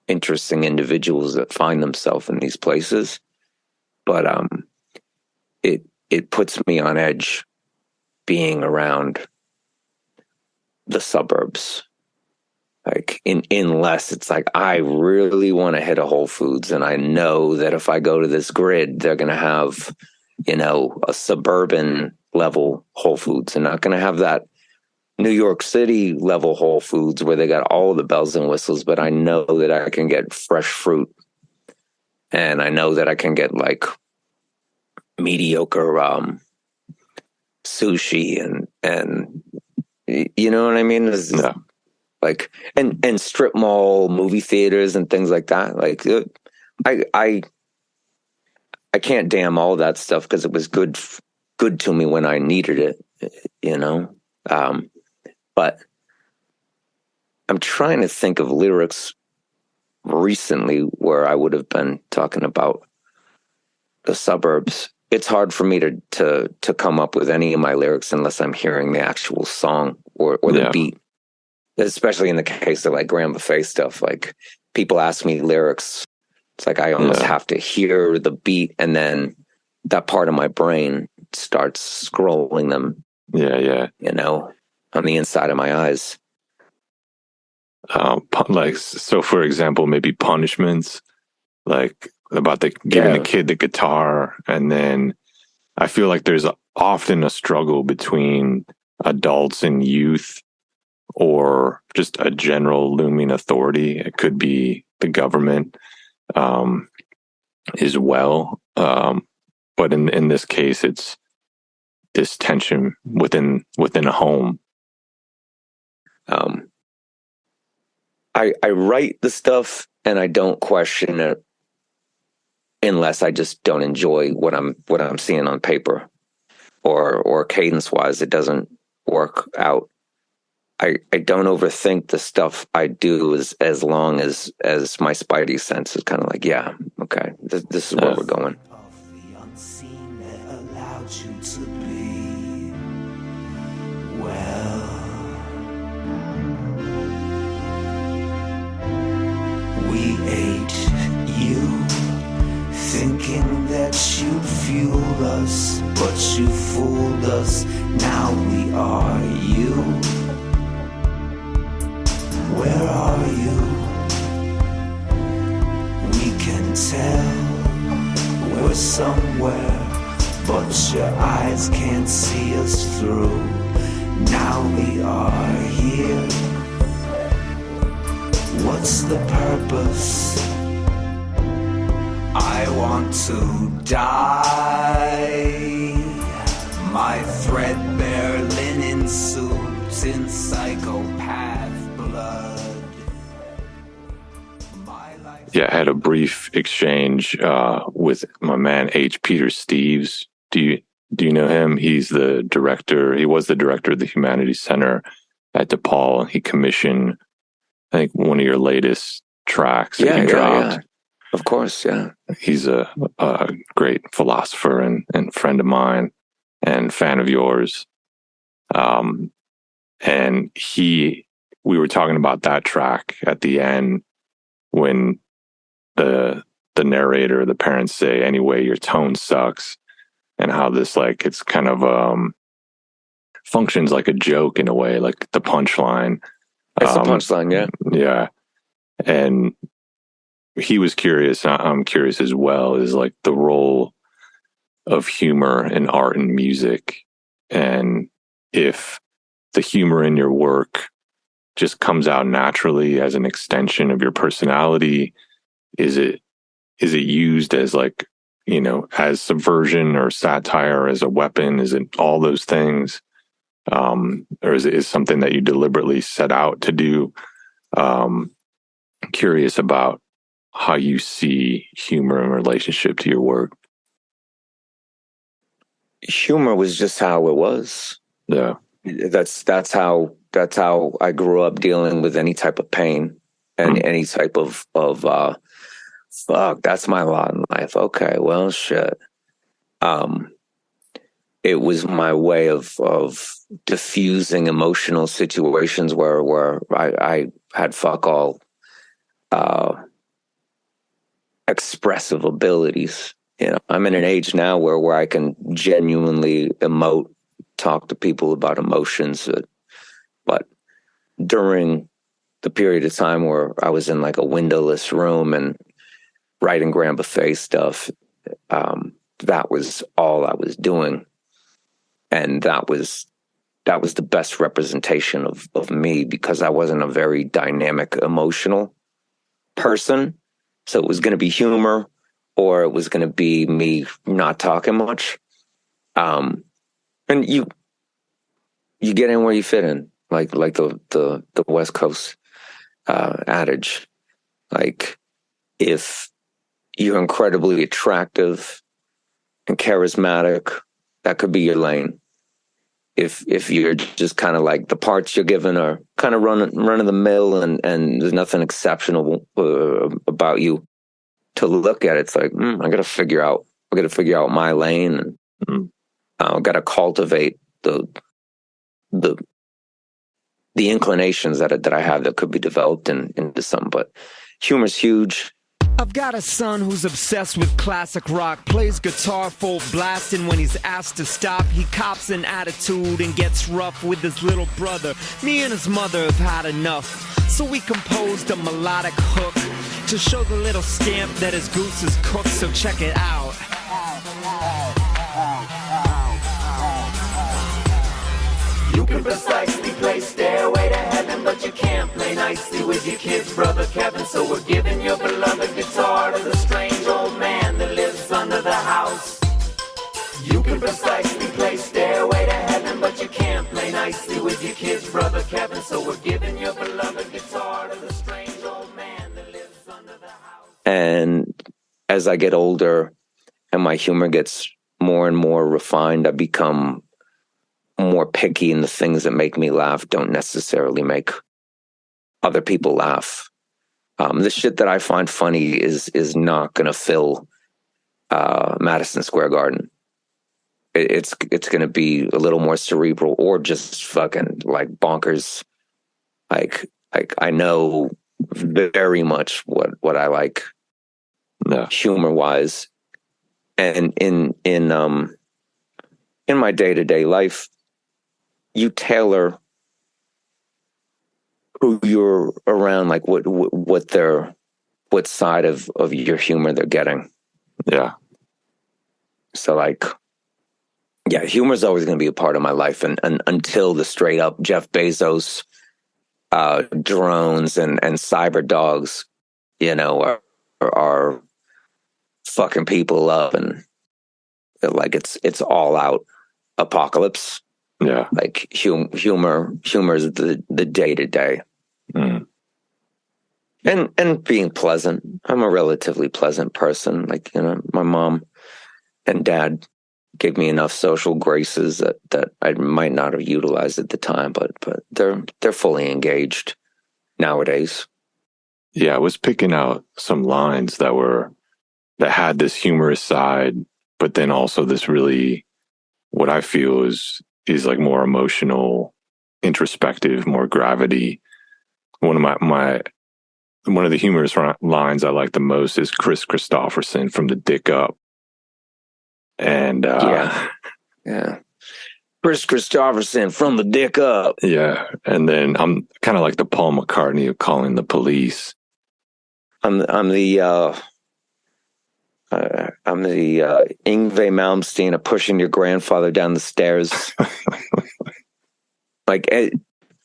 interesting individuals that find themselves in these places. But it puts me on edge being around the suburbs. Like unless it's like, I really want to hit a Whole Foods and I know that if I go to this grid, they're going to have, a suburban level Whole Foods. They're not going to have that New York City level Whole Foods where they got all the bells and whistles, but I know that I can get fresh fruit and I know that I can get like mediocre sushi and you know what I mean? Yeah. Like and strip mall movie theaters and things like that. Like I can't damn all that stuff because it was good to me when I needed it, but I'm trying to think of lyrics recently where I would have been talking about the suburbs. It's hard for me to come up with any of my lyrics unless I'm hearing the actual song or the beat. Especially in the case of like Grand Buffet stuff, like people ask me lyrics. It's like I almost have to hear the beat and then that part of my brain starts scrolling them. Yeah. On the inside of my eyes. Like, so for example, maybe punishments, like about giving the kid the guitar. And then I feel like there's often a struggle between adults and youth, or just a general looming authority. It could be the government as well. But in this case, it's this tension within a home. I write the stuff and I don't question it unless I just don't enjoy what I'm seeing on paper, or cadence wise it doesn't work out. I don't overthink the stuff I do as long as my spidey sense is kind of like, yeah, okay, this is where we're going. Of the unseen that allowed you to be well. We ate you, thinking that you'd fuel us, but you fooled us. Now we are you. Where are you? We can tell we're somewhere, but your eyes can't see us through. Now we are here. What's the purpose? I want to die. My threadbare linen suit in psychopath blood. Yeah, I had a brief exchange with my man H. Peter Steves. Do you know him? He's the director. He was the director of the Humanities Center at DePaul. He commissioned, I think, one of your latest tracks that you dropped. Yeah. Of course, yeah. He's a great philosopher and friend of mine. and fan of yours. And we were talking about that track at the end when the narrator, the parents say, anyway, your tone sucks, and how this, like, it's kind of functions like a joke in a way, like the punchline. It's a punchline, yeah. Yeah. And he was curious, I'm curious as well, is like the role of humor in art and music, and if the humor in your work just comes out naturally as an extension of your personality. Is it used as, like, you know, as subversion or satire, as a weapon? Is it all those things? Or is it something that you deliberately set out to do? Curious about how you see humor in relationship to your work. Humor was just how it was. Yeah. That's how I grew up, dealing with any type of pain and any type of fuck, that's my lot in life. Okay, well, shit. It was my way of diffusing emotional situations where I had fuck all expressive abilities. You know, I'm in an age now where I can genuinely emote, talk to people about emotions. But during the period of time where I was in like a windowless room and writing grand buffet stuff, that was all I was doing. And that was the best representation of me, because I wasn't a very dynamic, emotional person. So it was going to be humor, or it was going to be me not talking much. And you get in where you fit in, like the West Coast adage. Like, if you're incredibly attractive and charismatic, that could be your lane. If you're just kind of like, the parts you're given are kind of run of the mill, and there's nothing exceptional about you to look at, it's like, I got to figure out my lane, and I got to cultivate the inclinations that I have that could be developed into something. But humor's huge. I've got a son who's obsessed with classic rock, plays guitar full blast, and when he's asked to stop, he cops an attitude and gets rough with his little brother. Me and his mother have had enough, so we composed a melodic hook to show the little scamp that his goose is cooked, so check it out. You can precisely play Stairway to Heaven, but you can't play nicely with your kid's brother Kevin. So we're giving your beloved guitar to the strange old man that lives under the house. You can precisely play Stairway to Heaven, but you can't play nicely with your kid's brother Kevin. So we're giving your beloved guitar to the strange old man that lives under the house. And as I get older and my humor gets more and more refined, I become more picky, and the things that make me laugh don't necessarily make other people laugh. The shit that I find funny is not going to fill Madison Square Garden. It's going to be a little more cerebral, or just fucking like bonkers. Like I know very much what I like, humor wise, and in my day-to-day life, you tailor who you're around, like what side of your humor they're getting. Yeah. So like, yeah, humor is always going to be a part of my life, and until the straight up Jeff Bezos drones and cyber dogs, you know, are fucking people up, and like it's all out apocalypse. Yeah. Like humor is the day to day. And being pleasant. I'm a relatively pleasant person. Like, you know, my mom and dad gave me enough social graces that I might not have utilized at the time, but they're fully engaged nowadays. Yeah, I was picking out some lines that had this humorous side, but then also this really what I feel is like more emotional, introspective, more gravity. One of the humorous lines I like the most is Chris Christopherson from The Dick Up. And yeah. Chris Christopherson from The Dick Up. Yeah. And then I'm kind of like the Paul McCartney of Calling the Police. I'm the Yngwie Malmsteen of Pushing Your Grandfather Down the Stairs.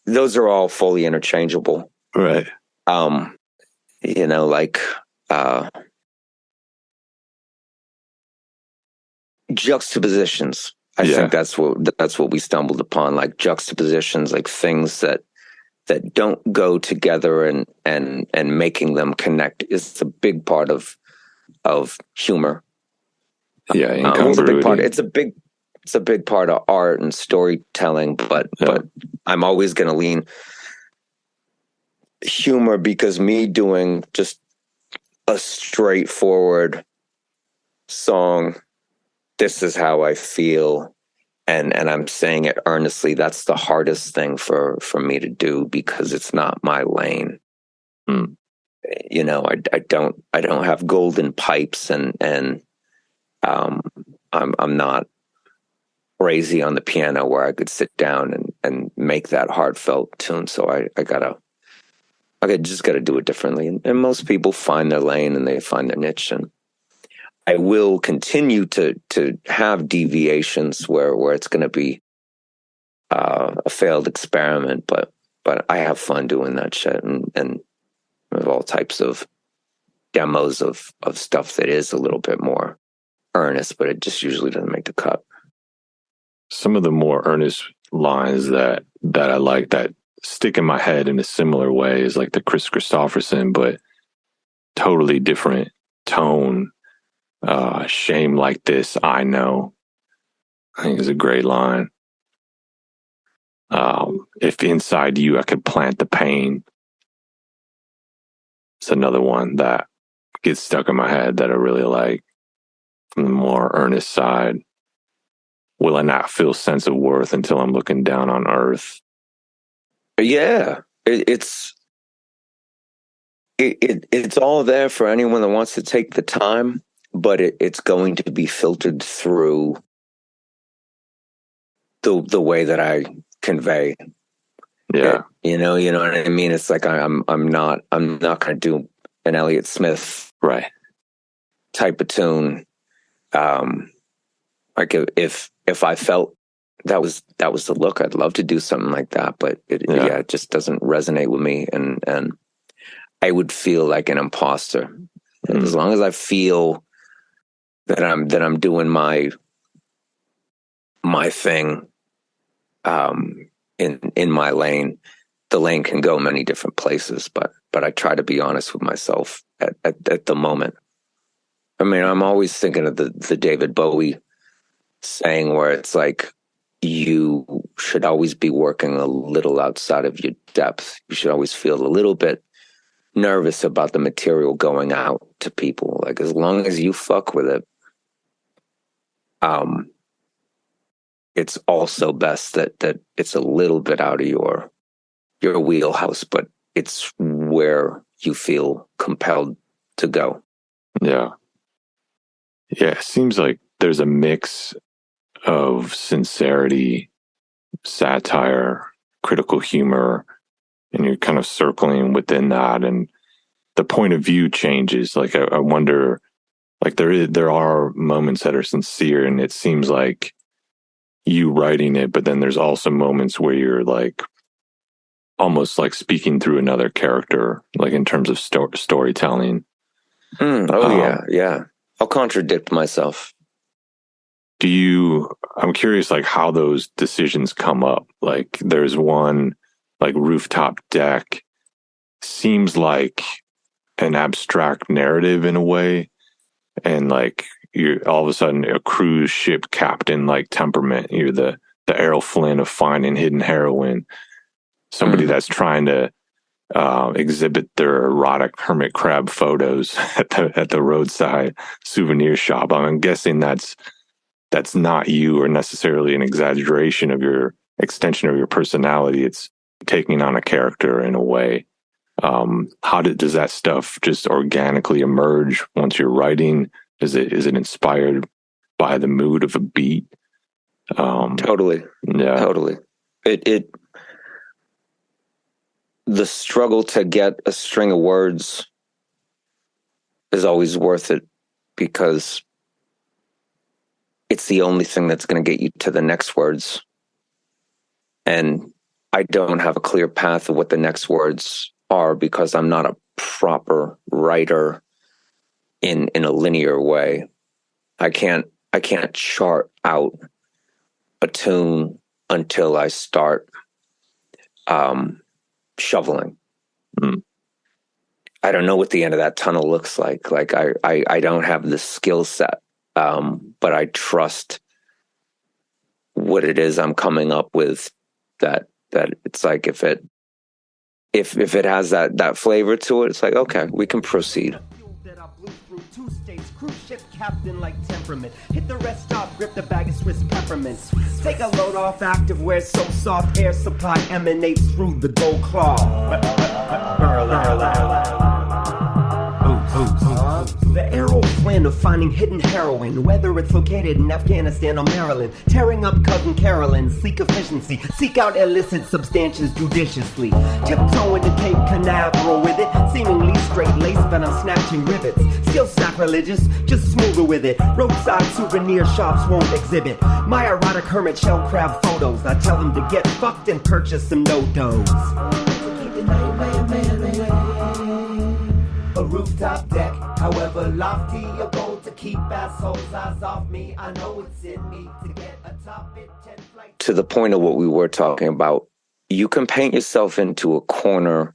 Those are all fully interchangeable. Right. Juxtapositions. I think that's what we stumbled upon, like juxtapositions, like things that don't go together and making them connect is a big part of humor. Yeah, incongruity. It's a big part of art and storytelling, but I'm always going to lean humor because me doing just a straightforward song, this is how I feel, and I'm saying it earnestly. That's the hardest thing for me to do because it's not my lane. You know, I don't have golden pipes and I'm not crazy on the piano where I could sit down and make that heartfelt tune. So I just gotta do it differently. And most people find their lane and they find their niche. And I will continue to have deviations where it's going to be a failed experiment, but I have fun doing that shit and with all types of demos of stuff that is a little bit more earnest, but it just usually doesn't make the cut. Some of the more earnest lines that I like that stick in my head in a similar way is like the Chris Christopherson, but totally different tone. Shame like this, I know. I think is a great line. If inside you I could plant the pain. It's another one that gets stuck in my head that I really like. From the more earnest side, will I not feel sense of worth until I'm looking down on earth? Yeah, it's all there for anyone that wants to take the time, but it's going to be filtered through the way that I convey. Yeah, you know what I mean. It's like I'm not going to do an Elliott Smith right type of tune. Like if I felt that was the look, I'd love to do something like that, but it just doesn't resonate with me, and I would feel like an imposter. As long as I feel that I'm doing my thing in my lane. The lane can go many different places, but I try to be honest with myself at the moment. I mean, I'm always thinking of the David Bowie saying where it's like, you should always be working a little outside of your depth. You should always feel a little bit nervous about the material going out to people. Like, as long as you fuck with it, it's also best that it's a little bit out of your wheelhouse, but it's where you feel compelled to go. Yeah. Yeah, it seems like there's a mix of sincerity, satire, critical humor, and you're kind of circling within that, and the point of view changes. Like I wonder, like there are moments that are sincere, and it seems like you writing it, but then there's also moments where you're like almost like speaking through another character, like in terms of storytelling. Yeah. I'll contradict myself. I'm curious, like how those decisions come up. Like there's one, like Rooftop Deck, seems like an abstract narrative in a way. And like you're all of a sudden a cruise ship captain, like temperament. You're the Errol Flynn of finding hidden heroin. Somebody that's trying to exhibit their erotic hermit crab photos at the roadside souvenir shop. I'm guessing that's that's not you or necessarily an exaggeration of your extension of your personality. It's taking on a character in a way. Does that stuff just organically emerge once you're writing? Is it inspired by the mood of a beat? Totally. Yeah. Totally. The struggle to get a string of words is always worth it, because it's the only thing that's going to get you to the next words. And I don't have a clear path of what the next words are, because I'm not a proper writer in a linear way. I can't chart out a tune until I start shoveling. I don't know what the end of that tunnel looks like. Like I don't have the skill set, but I trust what it is I'm coming up with. That it's like if it has that flavor to it, it's like, okay, we can proceed. Two states, cruise ship captain like temperament. Hit the rest stop, grip the bag of Swiss peppermints. Take a load off active wear so soft air supply emanates through the gold claw. The arrow flint of finding hidden heroin, whether it's located in Afghanistan or Maryland. Tearing up cousin Carolyn, seek efficiency, seek out illicit substances judiciously. Tiptoeing to Cape Canaveral with it, seemingly straight laced, but I'm snatching rivets. Still sacrilegious, just smoother with it. Roadside souvenir shops won't exhibit my erotic hermit shell crab photos. I tell them to get fucked and purchase some no-dos. A rooftop deck, however lofty your goal to keep assholes' eyes off me. I know it's in me to get atop it 10 flights. To the point of what we were talking about, you can paint yourself into a corner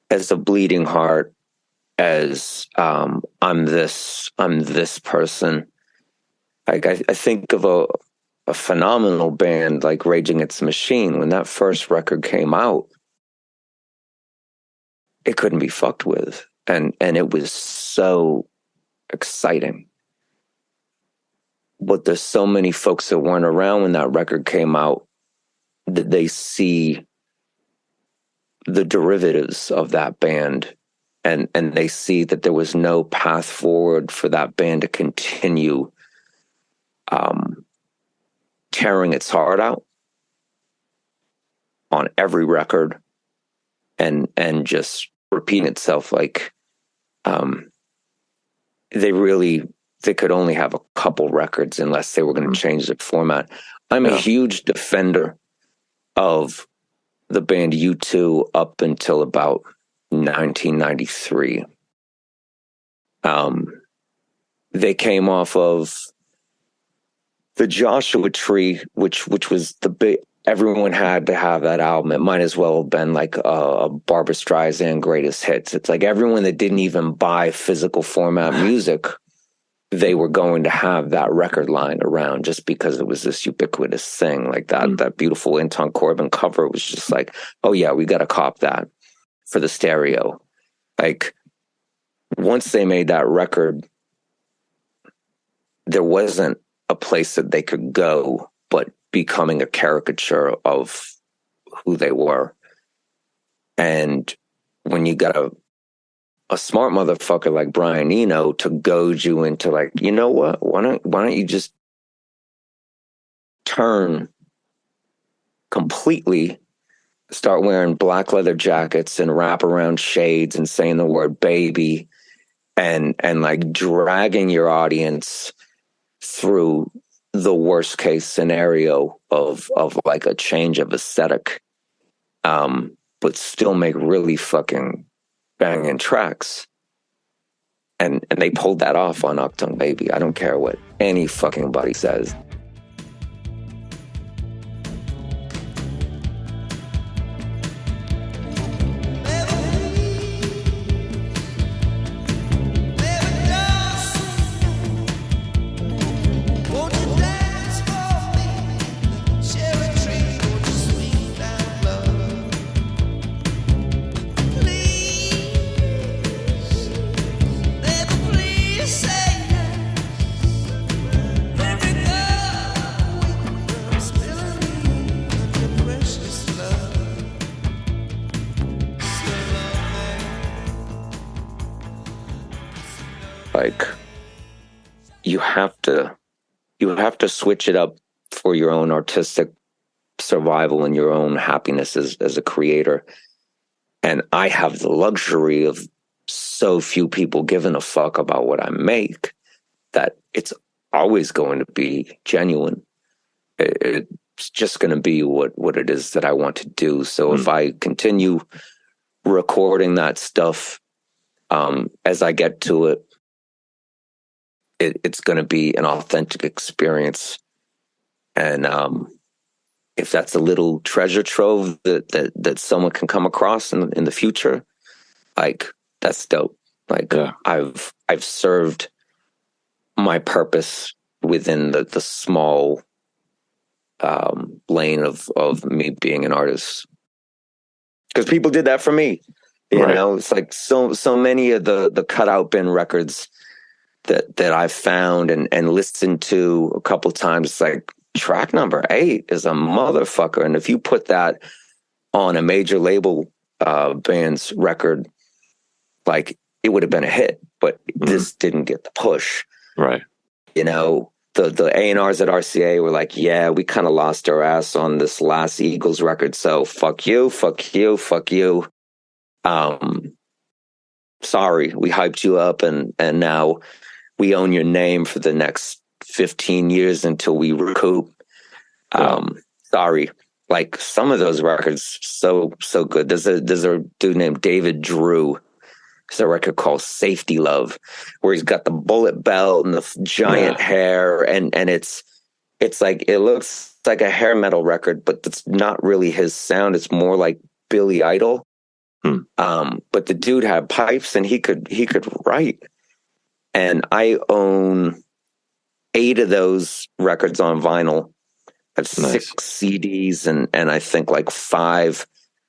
as a bleeding heart, as I'm this person. Like I think of a phenomenal band like Rage Against the Machine. When that first record came out, it couldn't be fucked with. And it was so exciting. But there's so many folks that weren't around when that record came out that they see the derivatives of that band, and they see that there was no path forward for that band to continue tearing its heart out on every record and just repeating itself. Like they could only have a couple records unless they were going to change the format. I'm a huge defender of the band U2 up until about 1993. They came off of the Joshua Tree, which was the big. Everyone had to have that album. It might as well have been like a Barbra Streisand greatest hits. It's like everyone that didn't even buy physical format music, they were going to have that record line around just because it was this ubiquitous thing. Like that beautiful Anton Corbijn cover was just like, oh yeah, we got to cop that for the stereo. Like once they made that record, there wasn't a place that they could go but becoming a caricature of who they were. And when you got a smart motherfucker like Brian Eno to goad you into like, you know what, why don't you just turn completely, start wearing black leather jackets and wrap around shades and saying the word baby and like dragging your audience through the worst case scenario of like a change of aesthetic, but still make really fucking banging tracks. And they pulled that off on Octung Baby. I don't care what any fucking buddy says. Baby, Like, you have to switch it up for your own artistic survival and your own happiness as a creator. And I have the luxury of so few people giving a fuck about what I make that it's always going to be genuine. It's just going to be what it is that I want to do. So if I continue recording that stuff, as I get to it, it's going to be an authentic experience. And if that's a little treasure trove that someone can come across in the future, like, that's dope. Like, I've served my purpose within the small lane of me being an artist, because people did that for me. You know, it's like so many of the cutout bin records that I've found and listened to a couple times. It's like, track number 8 is a motherfucker, and if you put that on a major label band's record, like, it would have been a hit. But this didn't get the push. Right. You know, the A&Rs at RCA were like, yeah, we kind of lost our ass on this last Eagles record, so fuck you. Sorry, we hyped you up, and now we own your name for the next 15 years until we recoup. Sorry. Like, some of those records, so good. There's a dude named David Drew. There's a record called Safety Love, where he's got the bullet belt and the giant hair, and it's like, it looks like a hair metal record, but it's not really his sound. It's more like Billy Idol. But the dude had pipes, and he could write. And I own 8 of those records on vinyl. I have 6 CDs and I think like 5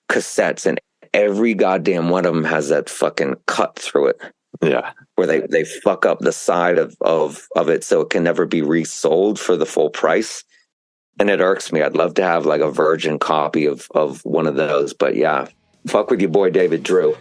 cassettes, and every goddamn one of them has that fucking cut through it. Yeah. Where they fuck up the side of it so it can never be resold for the full price. And it irks me. I'd love to have like a virgin copy of one of those. But yeah, fuck with your boy David Drew.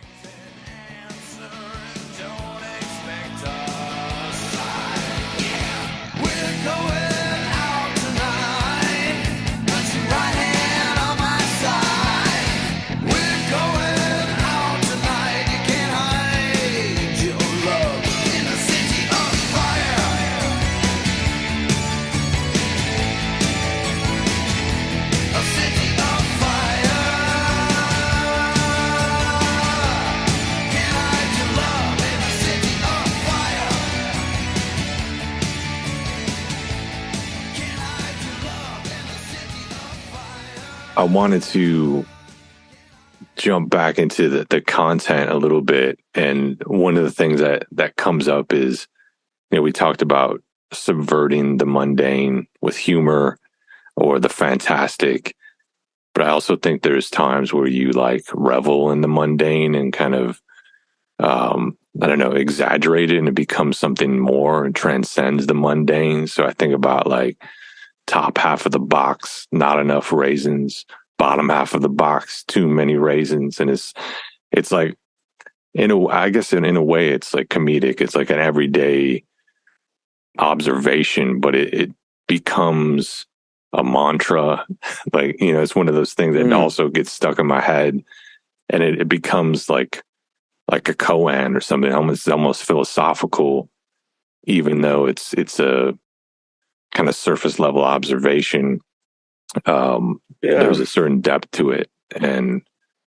I wanted to jump back into the content a little bit. And one of the things that comes up is, you know, we talked about subverting the mundane with humor or the fantastic. But I also think there's times where you like revel in the mundane and kind of, I don't know, exaggerate it, and it becomes something more and transcends the mundane. So I think about like top half of the box, not enough raisins, bottom half of the box, too many raisins. And it's like, I guess in a way it's like comedic. It's like an everyday observation, but it becomes a mantra. Like, you know, it's one of those things that also gets stuck in my head, and it becomes like a koan or something, almost philosophical, even though it's a kind of surface level observation. There's a certain depth to it. And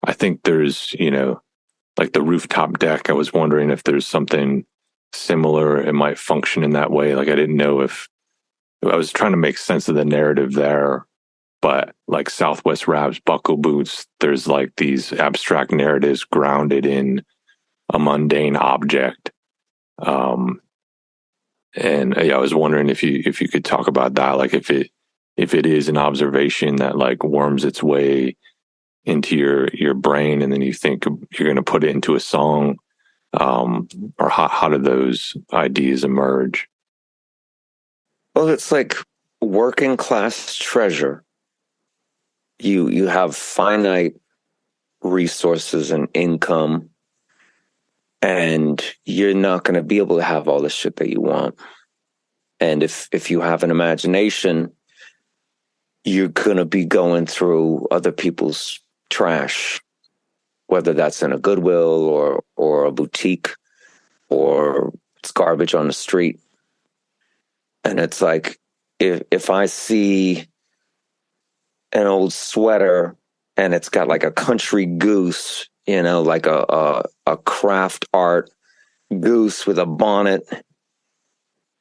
I think there's, you know, like the Rooftop Deck, I was wondering if there's something similar. It might function in that way. Like, I didn't know if I was trying to make sense of the narrative there, but like Southwest Rap's Buckle Boots, there's like these abstract narratives grounded in a mundane object. And I was wondering if you could talk about that, like if it is an observation that like worms its way into your brain, and then you think you're going to put it into a song, or how do those ideas emerge? Well, it's like working class treasure. You have finite resources and income, And you're not going to be able to have all the shit that you want. And if you have an imagination, you're going to be going through other people's trash, whether that's in a Goodwill or a boutique or it's garbage on the street. And it's like, if I see an old sweater and it's got like a country goose, like a craft art goose with a bonnet,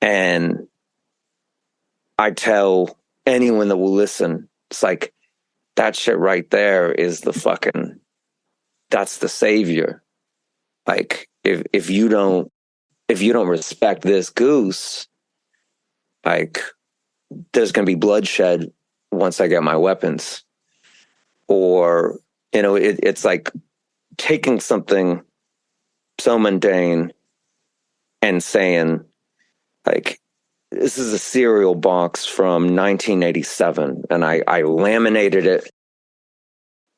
and I tell anyone that will listen, it's like, that shit right there is that's the savior. Like, if you don't respect this goose, like, there's going to be bloodshed once I get my weapons. Or, it's like taking something so mundane and saying, like, this is a cereal box from 1987, and I laminated it,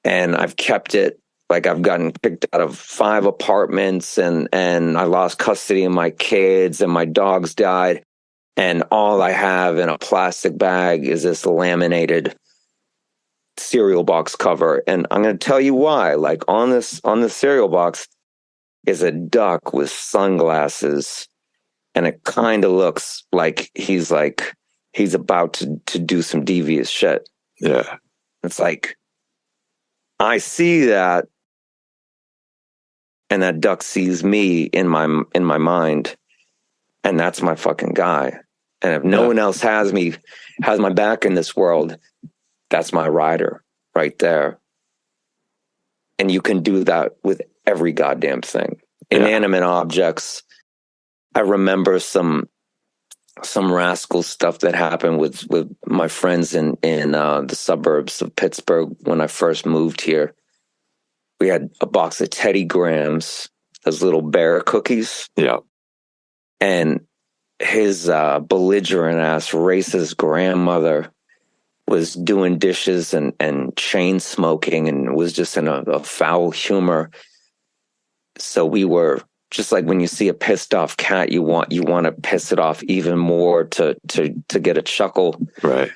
and I've kept it. Like, I've gotten kicked out of 5 apartments, and I lost custody of my kids, and my dogs died, and all I have in a plastic bag is this laminated cereal box cover. And I'm going to tell you why. Like, on the cereal box is a duck with sunglasses, and it kind of looks like he's about to do some devious shit. Yeah. It's like, I see that, and that duck sees me in my mind, and that's my fucking guy. And if no one else has my back in this world, that's my rider right there. And you can do that with every goddamn thing. Inanimate objects. I remember some rascal stuff that happened with my friends in the suburbs of Pittsburgh when I first moved here. We had a box of Teddy Grahams, those little bear cookies. Yeah. And his belligerent ass racist grandmother was doing dishes and chain smoking and was just in a foul humor. So we were just like, when you see a pissed off cat, you want to piss it off even more to get a chuckle. Right.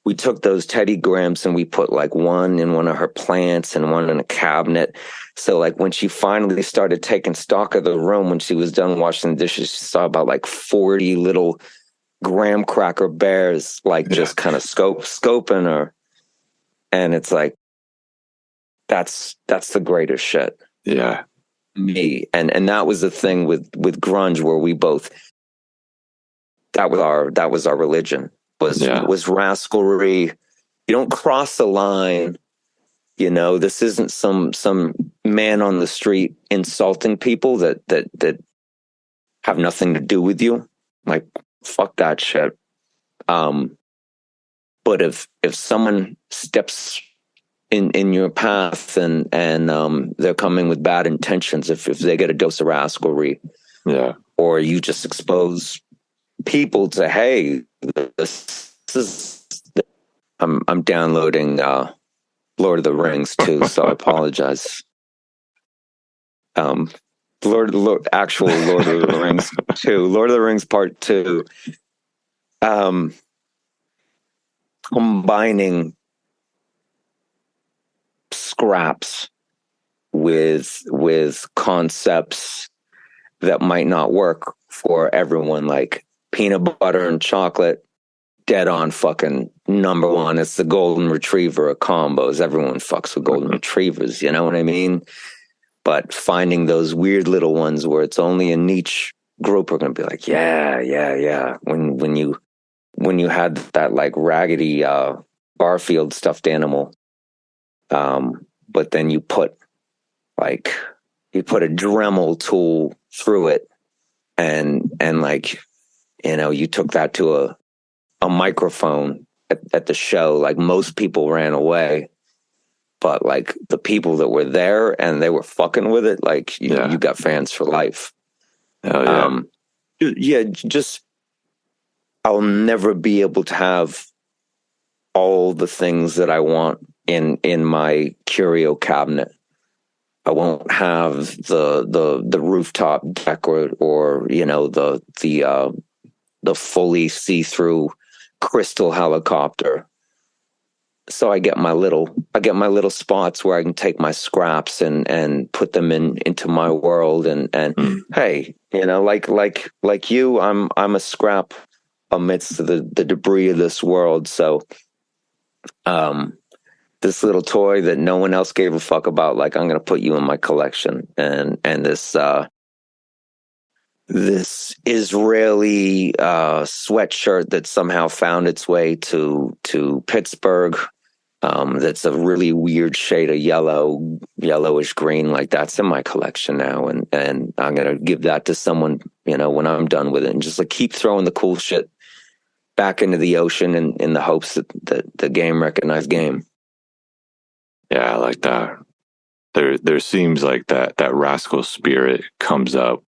We took those Teddy Grahams and we put like one in one of her plants and one in a cabinet. So like, when she finally started taking stock of the room, when she was done washing the dishes, she saw about like 40 little graham cracker bears, like just kind of scoping her. And it's like, that's the greatest shit. Yeah. Me. And that was the thing with grunge, where we both, that was our religion, was rascalry. You don't cross the line. This isn't some man on the street insulting people that have nothing to do with you. Like, fuck that shit. But if someone steps in your path and they're coming with bad intentions, if they get a dose of rascalry, or you just expose people to, hey, this is, I'm downloading Lord of the Rings too, so I apologize. Actual Lord of the Rings 2, Lord of the Rings Part 2, combining scraps with concepts that might not work for everyone, like peanut butter and chocolate, dead on fucking number one. It's the golden retriever of combos. Everyone fucks with golden retrievers, you know what I mean? But finding those weird little ones where it's only a niche group are going to be like, yeah. When you had that like raggedy Garfield stuffed animal, but then you put a Dremel tool through it, and like, you took that to a microphone at the show. Like, most people ran away, but like the people that were there and they were fucking with it, like you got fans for life. Oh, yeah. Just I'll never be able to have all the things that I want in my curio cabinet. I won't have the rooftop deck or you know the fully see-through crystal helicopter. So I get my little spots where I can take my scraps and put them into my world and hey, you know, like you, I'm a scrap amidst the debris of this world. So this little toy that no one else gave a fuck about, like, I'm gonna put you in my collection. And this Israeli sweatshirt that somehow found its way to Pittsburgh. That's a really weird shade of yellowish green. Like, that's in my collection now, and I'm gonna give that to someone, you know, when I'm done with it, and just like keep throwing the cool shit back into the ocean in the hopes that the game recognized game. Yeah, I like that. There seems like that rascal spirit comes up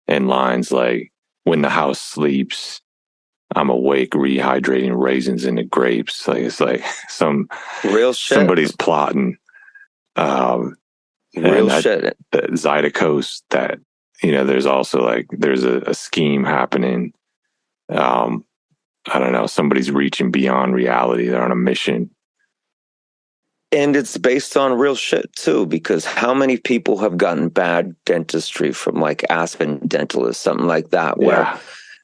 in lines like, when the house sleeps, I'm awake rehydrating raisins into grapes. Like, it's like some real shit. Somebody's plotting. Real shit. That Zydecoast, that, you know, there's also like, there's a scheme happening. I don't know, somebody's reaching beyond reality. They're on a mission. And it's based on real shit too, because how many people have gotten bad dentistry from like Aspen Dental or something like that, where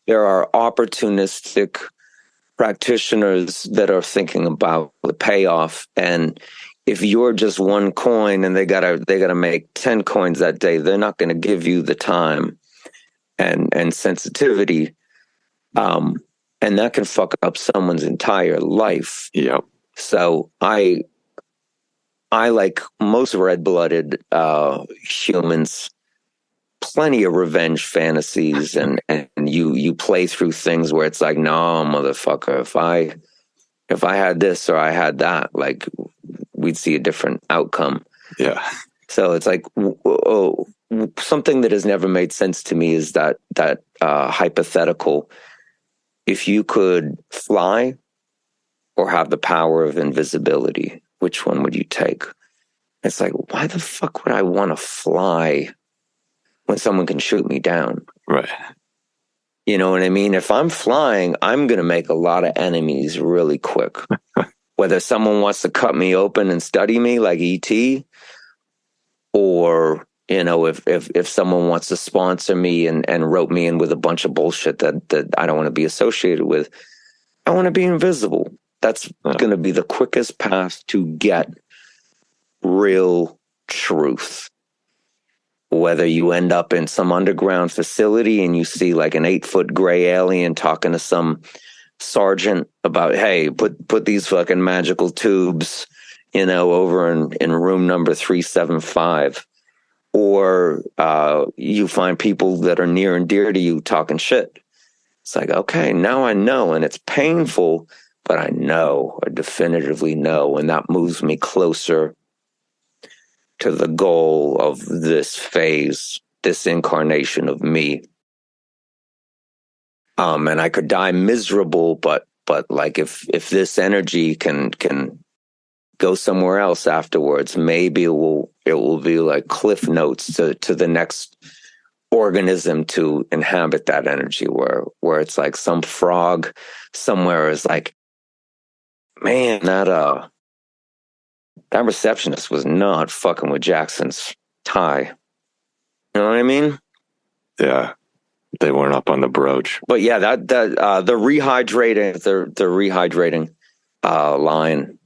there are opportunistic practitioners that are thinking about the payoff. And if you're just one coin and they gotta make 10 coins that day, they're not going to give you the time and sensitivity. And that can fuck up someone's entire life. Yep. So I, like most red-blooded humans, plenty of revenge fantasies, and you play through things where it's like, no, motherfucker, if I had this or I had that, like, we'd see a different outcome. Yeah. So it's like, something that has never made sense to me is that hypothetical: if you could fly or have the power of invisibility, which one would you take? It's like, why the fuck would I want to fly when someone can shoot me down? Right. You know what I mean? If I'm flying, I'm going to make a lot of enemies really quick. Whether someone wants to cut me open and study me like E.T., or, you know, if someone wants to sponsor me and rope me in with a bunch of bullshit that I don't want to be associated with, I want to be invisible. That's going to be the quickest path to get real truth. Whether you end up in some underground facility and you see like an 8-foot gray alien talking to some sergeant about, hey, put these fucking magical tubes, you know, over in room number 375. Or you find people that are near and dear to you talking shit. It's like, okay, now I know, and it's painful, but I know, I definitively know, and that moves me closer to the goal of this phase, this incarnation of me. And I could die miserable, but like if this energy can go somewhere else afterwards, maybe it will be like cliff notes to the next organism to inhabit that energy, where it's like some frog somewhere is like, man, that receptionist was not fucking with Jackson's tie. You know what I mean? Yeah. They weren't up on the brooch. But yeah, the rehydrating line,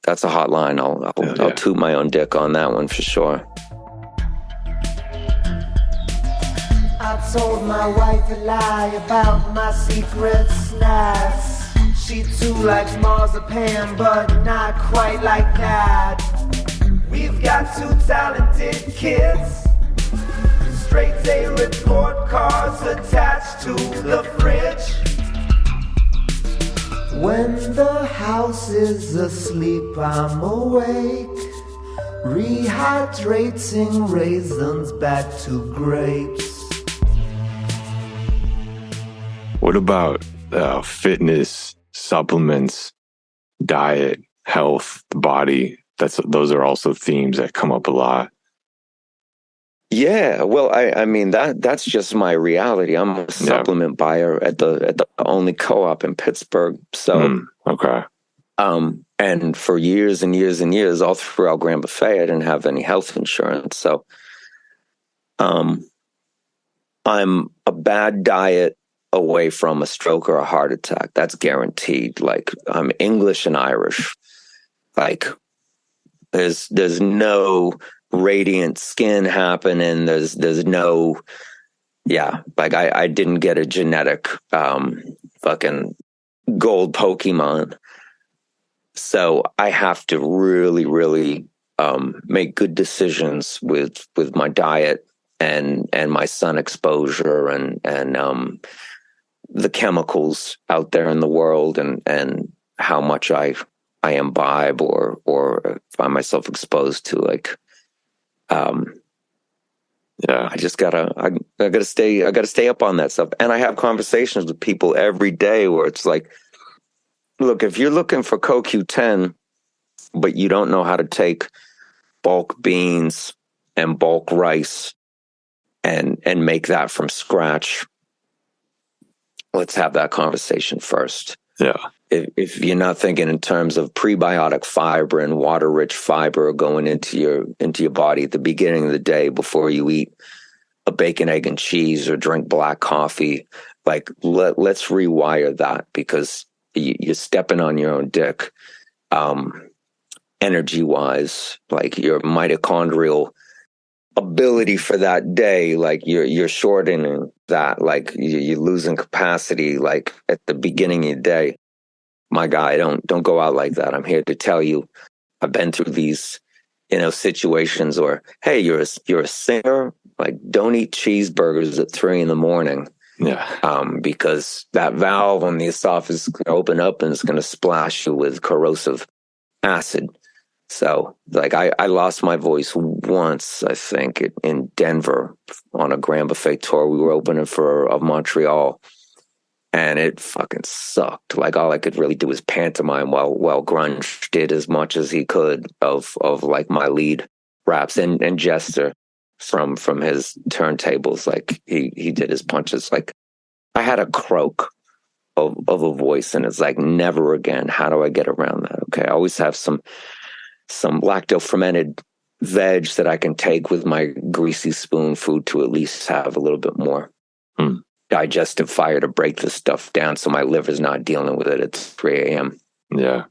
that's a hot line. I'll toot my own dick on that one for sure. I told my wife a lie about my secret snacks. She too likes marzipan, but not quite like that. We've got 2 talented kids, straight A report cards attached to the fridge. When the house is asleep, I'm awake, rehydrating raisins back to grapes. What about fitness, supplements, diet, health, the body? those are also themes that come up a lot. Yeah, well, I mean that's just my reality. I'm a supplement buyer at the only co-op in Pittsburgh. So okay. And for years and years and years, all throughout Grand Buffet, I didn't have any health insurance. So I'm a bad diet away from a stroke or a heart attack. That's guaranteed. Like, I'm English and Irish. Like, there's no radiant skin happening. There's no, like I didn't get a genetic fucking gold Pokemon. So I have to really, really make good decisions with my diet and my sun exposure and the chemicals out there in the world and how much I imbibe or find myself exposed to. Like, I just gotta stay up on that stuff. And I have conversations with people every day where it's like, look, if you're looking for CoQ10, but you don't know how to take bulk beans and bulk rice and make that from scratch, let's have that conversation first. Yeah. If you're not thinking in terms of prebiotic fiber and water-rich fiber going into your body at the beginning of the day before you eat a bacon, egg, and cheese or drink black coffee, like let's rewire that, because you're stepping on your own dick, energy-wise, like your mitochondrial ability for that day, like you're shortening that, like you're losing capacity, like at the beginning of your day. My guy, don't go out like that. I'm here to tell you, I've been through these, situations where, hey, you're a singer, like don't eat cheeseburgers at 3 a.m. Yeah. Because that valve on the esophagus is going to open up and it's going to splash you with corrosive acid. So, like, I lost my voice once, I think, in Denver on a Grand Buffet tour. We were opening for Montreal, and it fucking sucked. Like, all I could really do was pantomime while Grunge did as much as he could of like my lead raps and Jester from his turntables. Like, he did his punches. Like, I had a croak of a voice, and it's like, never again. How do I get around that? Okay, I always have some lacto-fermented veg that I can take with my greasy spoon food to at least have a little bit more digestive fire to break this stuff down so my liver's not dealing with it at 3 a.m. Yeah.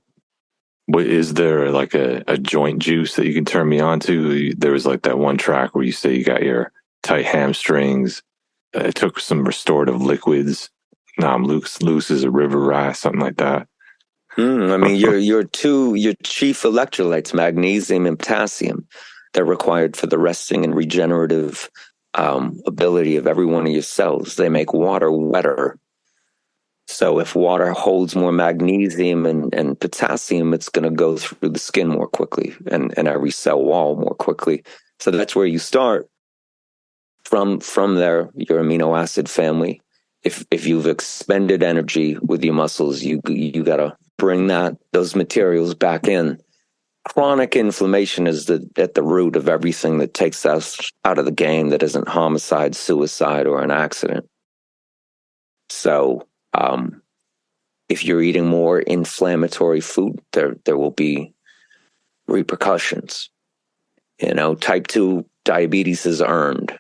But is there like a joint juice that you can turn me on to? There was like that one track where you say you got your tight hamstrings. It took some restorative liquids. Now I'm loose as a river rat, something like that. I mean, your chief electrolytes, magnesium and potassium, they're required for the resting and regenerative ability of every one of your cells. They make water wetter. So if water holds more magnesium and potassium, it's going to go through the skin more quickly and every cell wall more quickly. So that's where you start. From there, your amino acid family. If you've expended energy with your muscles, you got to bring those materials back in. Chronic inflammation is at the root of everything that takes us out of the game that isn't homicide, suicide, or an accident. So if you're eating more inflammatory food, there will be repercussions. Type 2 diabetes is earned.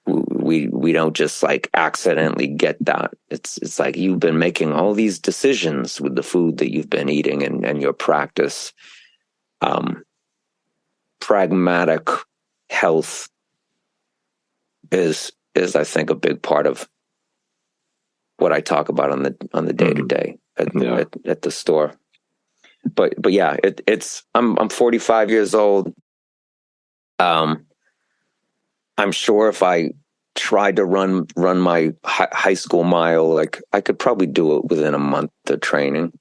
We don't just like accidentally get that. It's like you've been making all these decisions with the food that you've been eating and your practice. Pragmatic health is I think a big part of what I talk about on the day to day at the store. But yeah, I'm 45 years old. I'm sure if I tried to run my high school mile, like I could probably do it within a month of training.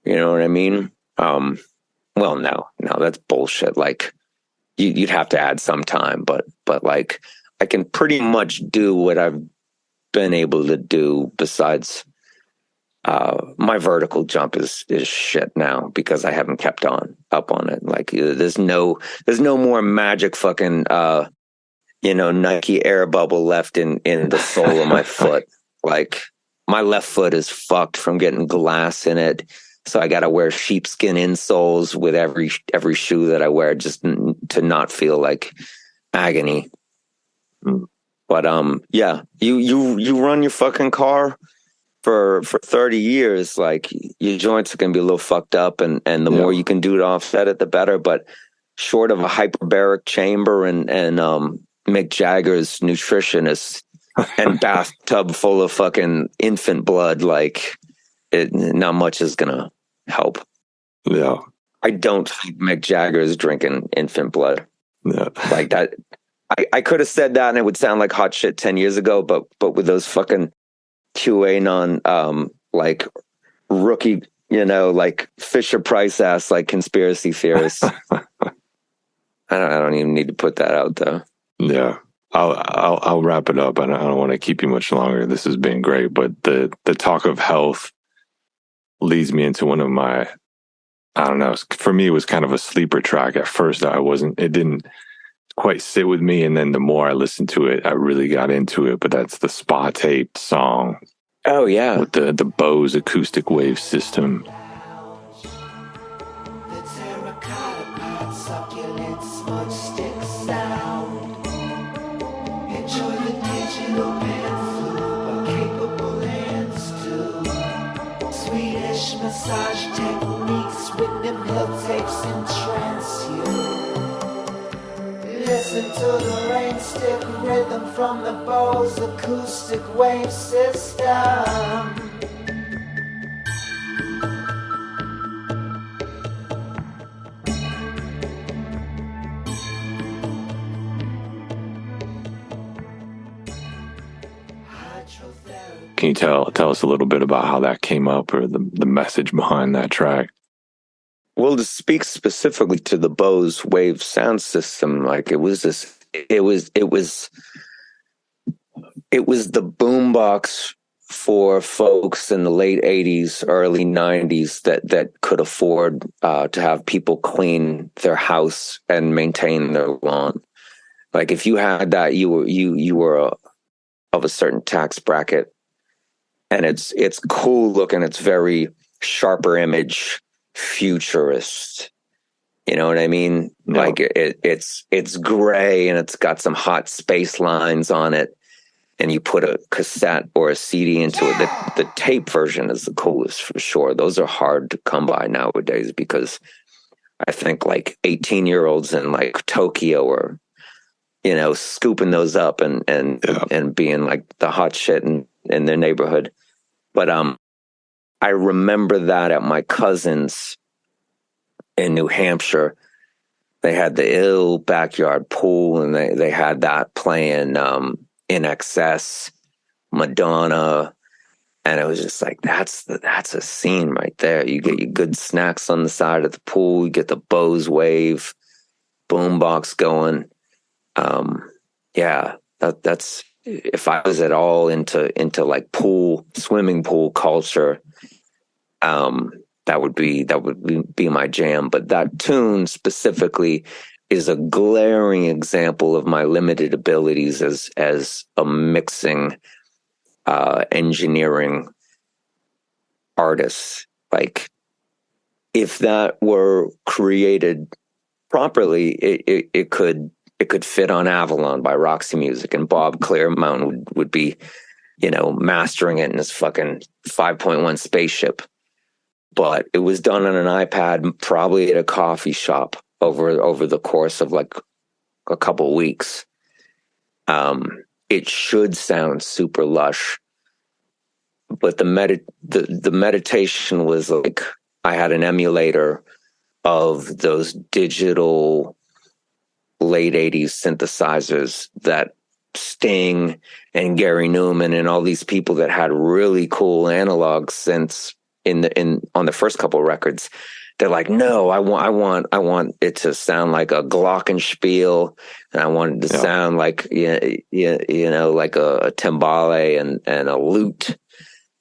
You know what I mean? Well, no, that's bullshit. Like you'd have to add some time, but like I can pretty much do what I've been able to do besides My vertical jump is shit now because I haven't kept up on it. Like there's no more magic fucking Nike air bubble left in the sole of my foot. Like my left foot is fucked from getting glass in it, so I got to wear sheepskin insoles with every shoe that I wear just to not feel like agony. But yeah, you run your fucking car for 30 years, like your joints are gonna be a little fucked up, and the more you can do to offset it, the better. But short of a hyperbaric chamber and Mick Jagger's nutritionist and bathtub full of fucking infant blood, like not much is gonna help. Yeah, I don't think Mick Jagger is drinking infant blood. Yeah. Like that. I could have said that and it would sound like hot shit 10 years ago, but with those fucking QAnon, like rookie, like Fisher Price ass, like conspiracy theorists. I don't even need to put that out there. Yeah. I'll wrap it up. I don't want to keep you much longer. This has been great, but the talk of health leads me into one of my, I don't know, for me, it was kind of a sleeper track. At first, it didn't quite sit with me. And then the more I listened to it, I really got into it. But that's the Spa Tape song. Oh, yeah. With the Bose acoustic wave system. The terracotta pot, succulent smudge stick sound. Enjoy the digital pan flute, capable hands too. Swedish massage techniques with nipple tapes entrance you. Listen to the rain stick rhythm from the Bose acoustic wave system. Can you tell us a little bit about how that came up, or the message behind that track? Well, to speak specifically to the Bose wave sound system, like it was the boombox for folks in the late 80s, early 90s that could afford to have people clean their house and maintain their lawn. Like if you had that, you were of a certain tax bracket, and it's cool looking. It's very sharper image, futurist. You know what I mean? No. Like it's gray and it's got some hot space lines on it, and you put a cassette or a CD into it. The tape version is the coolest for sure. Those are hard to come by nowadays because I think like 18-year-olds in like Tokyo are, scooping those up and being like the hot shit in their neighborhood. But I remember that at my cousin's in New Hampshire. They had the ill backyard pool, and they had that playing In Excess, Madonna, and it was just like that's a scene right there. You get your good snacks on the side of the pool, you get the Bose wave boombox going. That's if I was at all into like swimming pool culture, that would be my jam. But that tune specifically is a glaring example of my limited abilities as a mixing engineering artist. Like if that were created properly, it could fit on Avalon by Roxy Music, and Bob Claremont would be, mastering it in his fucking 5.1 spaceship. But it was done on an iPad, probably at a coffee shop over the course of like a couple weeks. It should sound super lush, but the meditation was like I had an emulator of those digital late 80s synthesizers that Sting and Gary Newman and all these people that had really cool analog synths on the first couple of records. They're like, no, I want it to sound like a glockenspiel, and I want it to sound like like a timbale and a lute,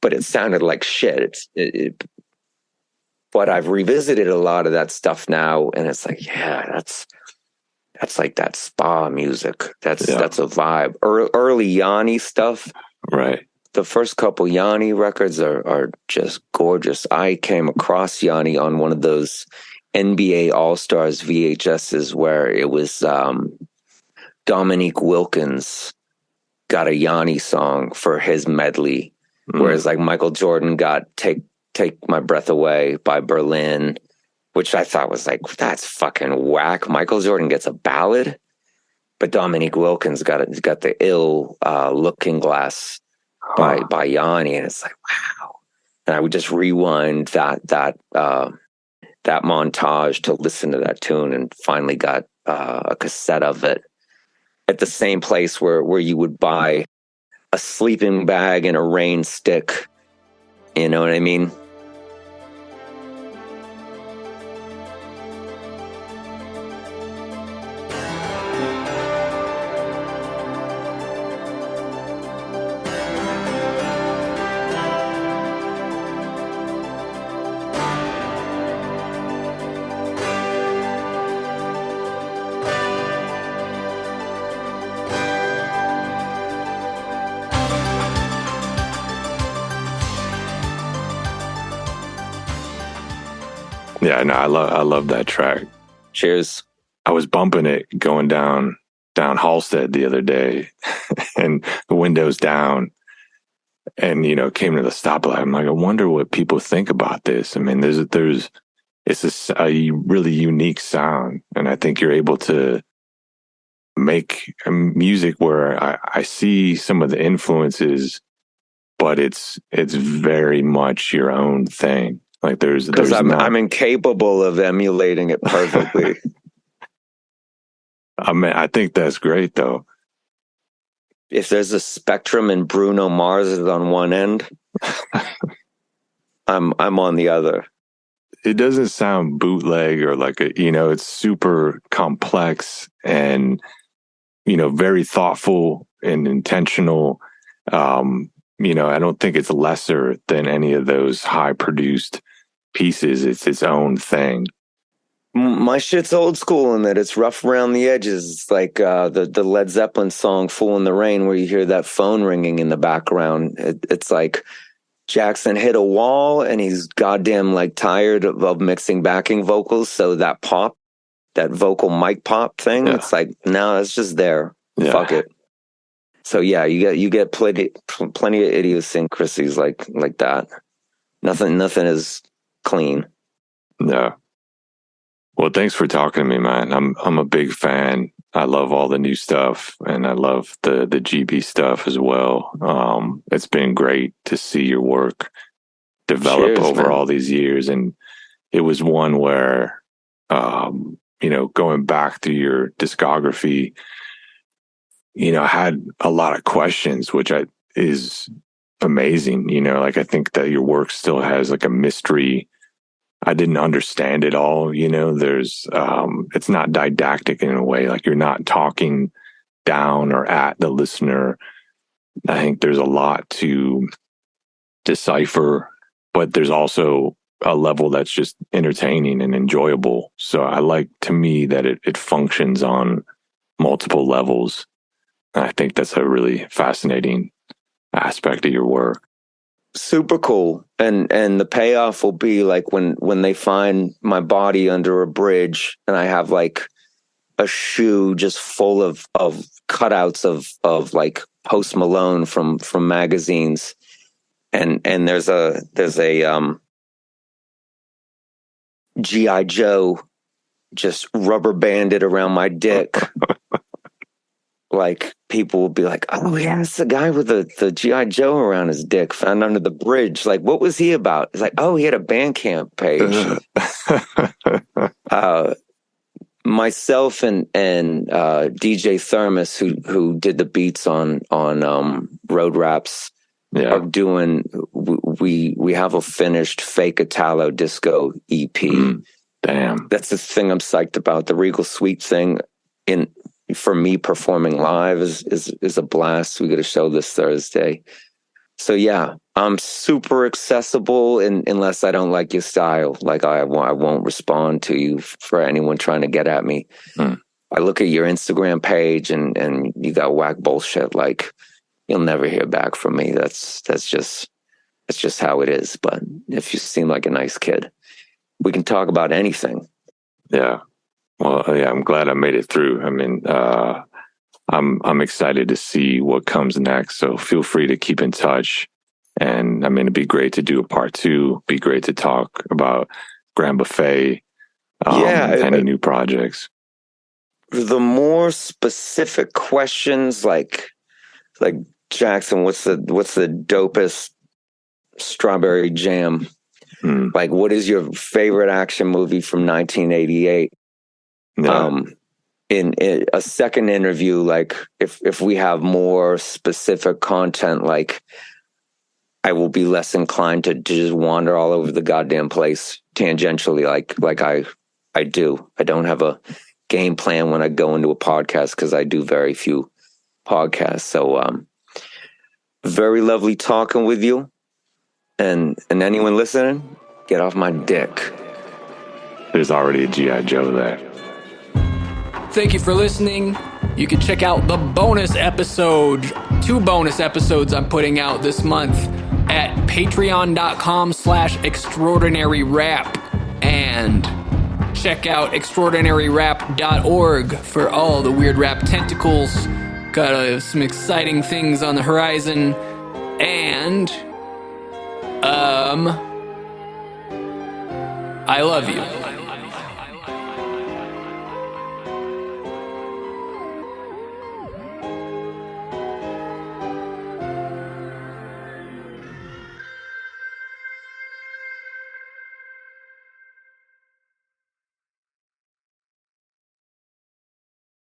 but it sounded like shit. But I've revisited a lot of that stuff now, and it's like, yeah, that's like that spa music. That's a vibe. Early Yanni stuff. Right. The first couple Yanni records are just gorgeous. I came across Yanni on one of those NBA All-Stars VHSs where it was Dominique Wilkins got a Yanni song for his medley, whereas like Michael Jordan got Take My Breath Away by Berlin, which I thought was like, that's fucking whack. Michael Jordan gets a ballad, but Dominique Wilkins got the ill Looking Glass by Yanni, and it's like, wow. And I would just rewind that montage to listen to that tune, and finally got a cassette of it at the same place where you would buy a sleeping bag and a rain stick. You know what I mean? Yeah, no, I love that track. Cheers. I was bumping it going down Halstead the other day, and the windows down, and came to the stoplight. I'm like, I wonder what people think about this. I mean, it's a really unique sound, and I think you're able to make music where I see some of the influences, but it's very much your own thing. Like because I'm incapable of emulating it perfectly. I mean, I think that's great though. If there's a spectrum and Bruno Mars is on one end, I'm on the other. It doesn't sound bootleg or like it's super complex and very thoughtful and intentional. I don't think it's lesser than any of those high produced pieces. It's its own thing. My shit's old school in that it's rough around the edges. It's like the Led Zeppelin song "Fool in the Rain," where you hear that phone ringing in the background. It's like Jackson hit a wall and he's goddamn like tired of mixing backing vocals. So that vocal mic pop thing, It's like, no, it's just there. Yeah. Fuck it. So yeah, you get plenty of idiosyncrasies like that. Nothing is clean. No. Well, thanks for talking to me, man. I'm a big fan. I love all the new stuff, and I love the GB stuff as well. It's been great to see your work develop over all these years, and it was one where, going back through your discography, I had a lot of questions, which is amazing. Like I think that your work still has like a mystery. I didn't understand it all. There's, it's not didactic in a way. Like you're not talking down or at the listener. I think there's a lot to decipher, but there's also a level that's just entertaining and enjoyable. So I like, to me, that it functions on multiple levels. I think that's a really fascinating aspect of your work. Super cool. And the payoff will be like when they find my body under a bridge and I have like a shoe just full of cutouts of like Post Malone from magazines. And there's a G.I. Joe just rubber banded around my dick. Like people will be like, oh yeah, it's the guy with the G.I. Joe around his dick found under the bridge. Like, what was he about? It's like, oh, he had a Bandcamp page. Myself and DJ Thermos, who did the beats on Road Raps, are doing. We have a finished Fake Italo Disco EP. Damn, that's the thing I'm psyched about. The Regal Suite thing for me performing live is a blast. We got a show this Thursday. So yeah, I'm super accessible unless I don't like your style. Like I won't respond to you for anyone trying to get at me. I look at your Instagram page and you got whack bullshit. Like you'll never hear back from me. That's just how it is. But if you seem like a nice kid, we can talk about anything. Yeah. Well, yeah, I'm glad I made it through. I mean, I'm excited to see what comes next. So feel free to keep in touch. And I mean, it'd be great to do a part 2. Be great to talk about Grand Buffet. Any new projects. The more specific questions, like Jackson, what's the dopest strawberry jam? Like, what is your favorite action movie from 1988? Yeah. In a second interview, like if we have more specific content, like I will be less inclined to just wander all over the goddamn place tangentially, like I do. I don't have a game plan when I go into a podcast because I do very few podcasts. So, very lovely talking with you, and anyone listening, get off my dick. There's already a G.I. Joe there. Thank you for listening. You can check out the bonus episode, 2 bonus episodes I'm putting out this month at patreon.com/extraordinaryrap, and check out extraordinaryrap.org for all the weird rap tentacles. Got some exciting things on the horizon, and I love you.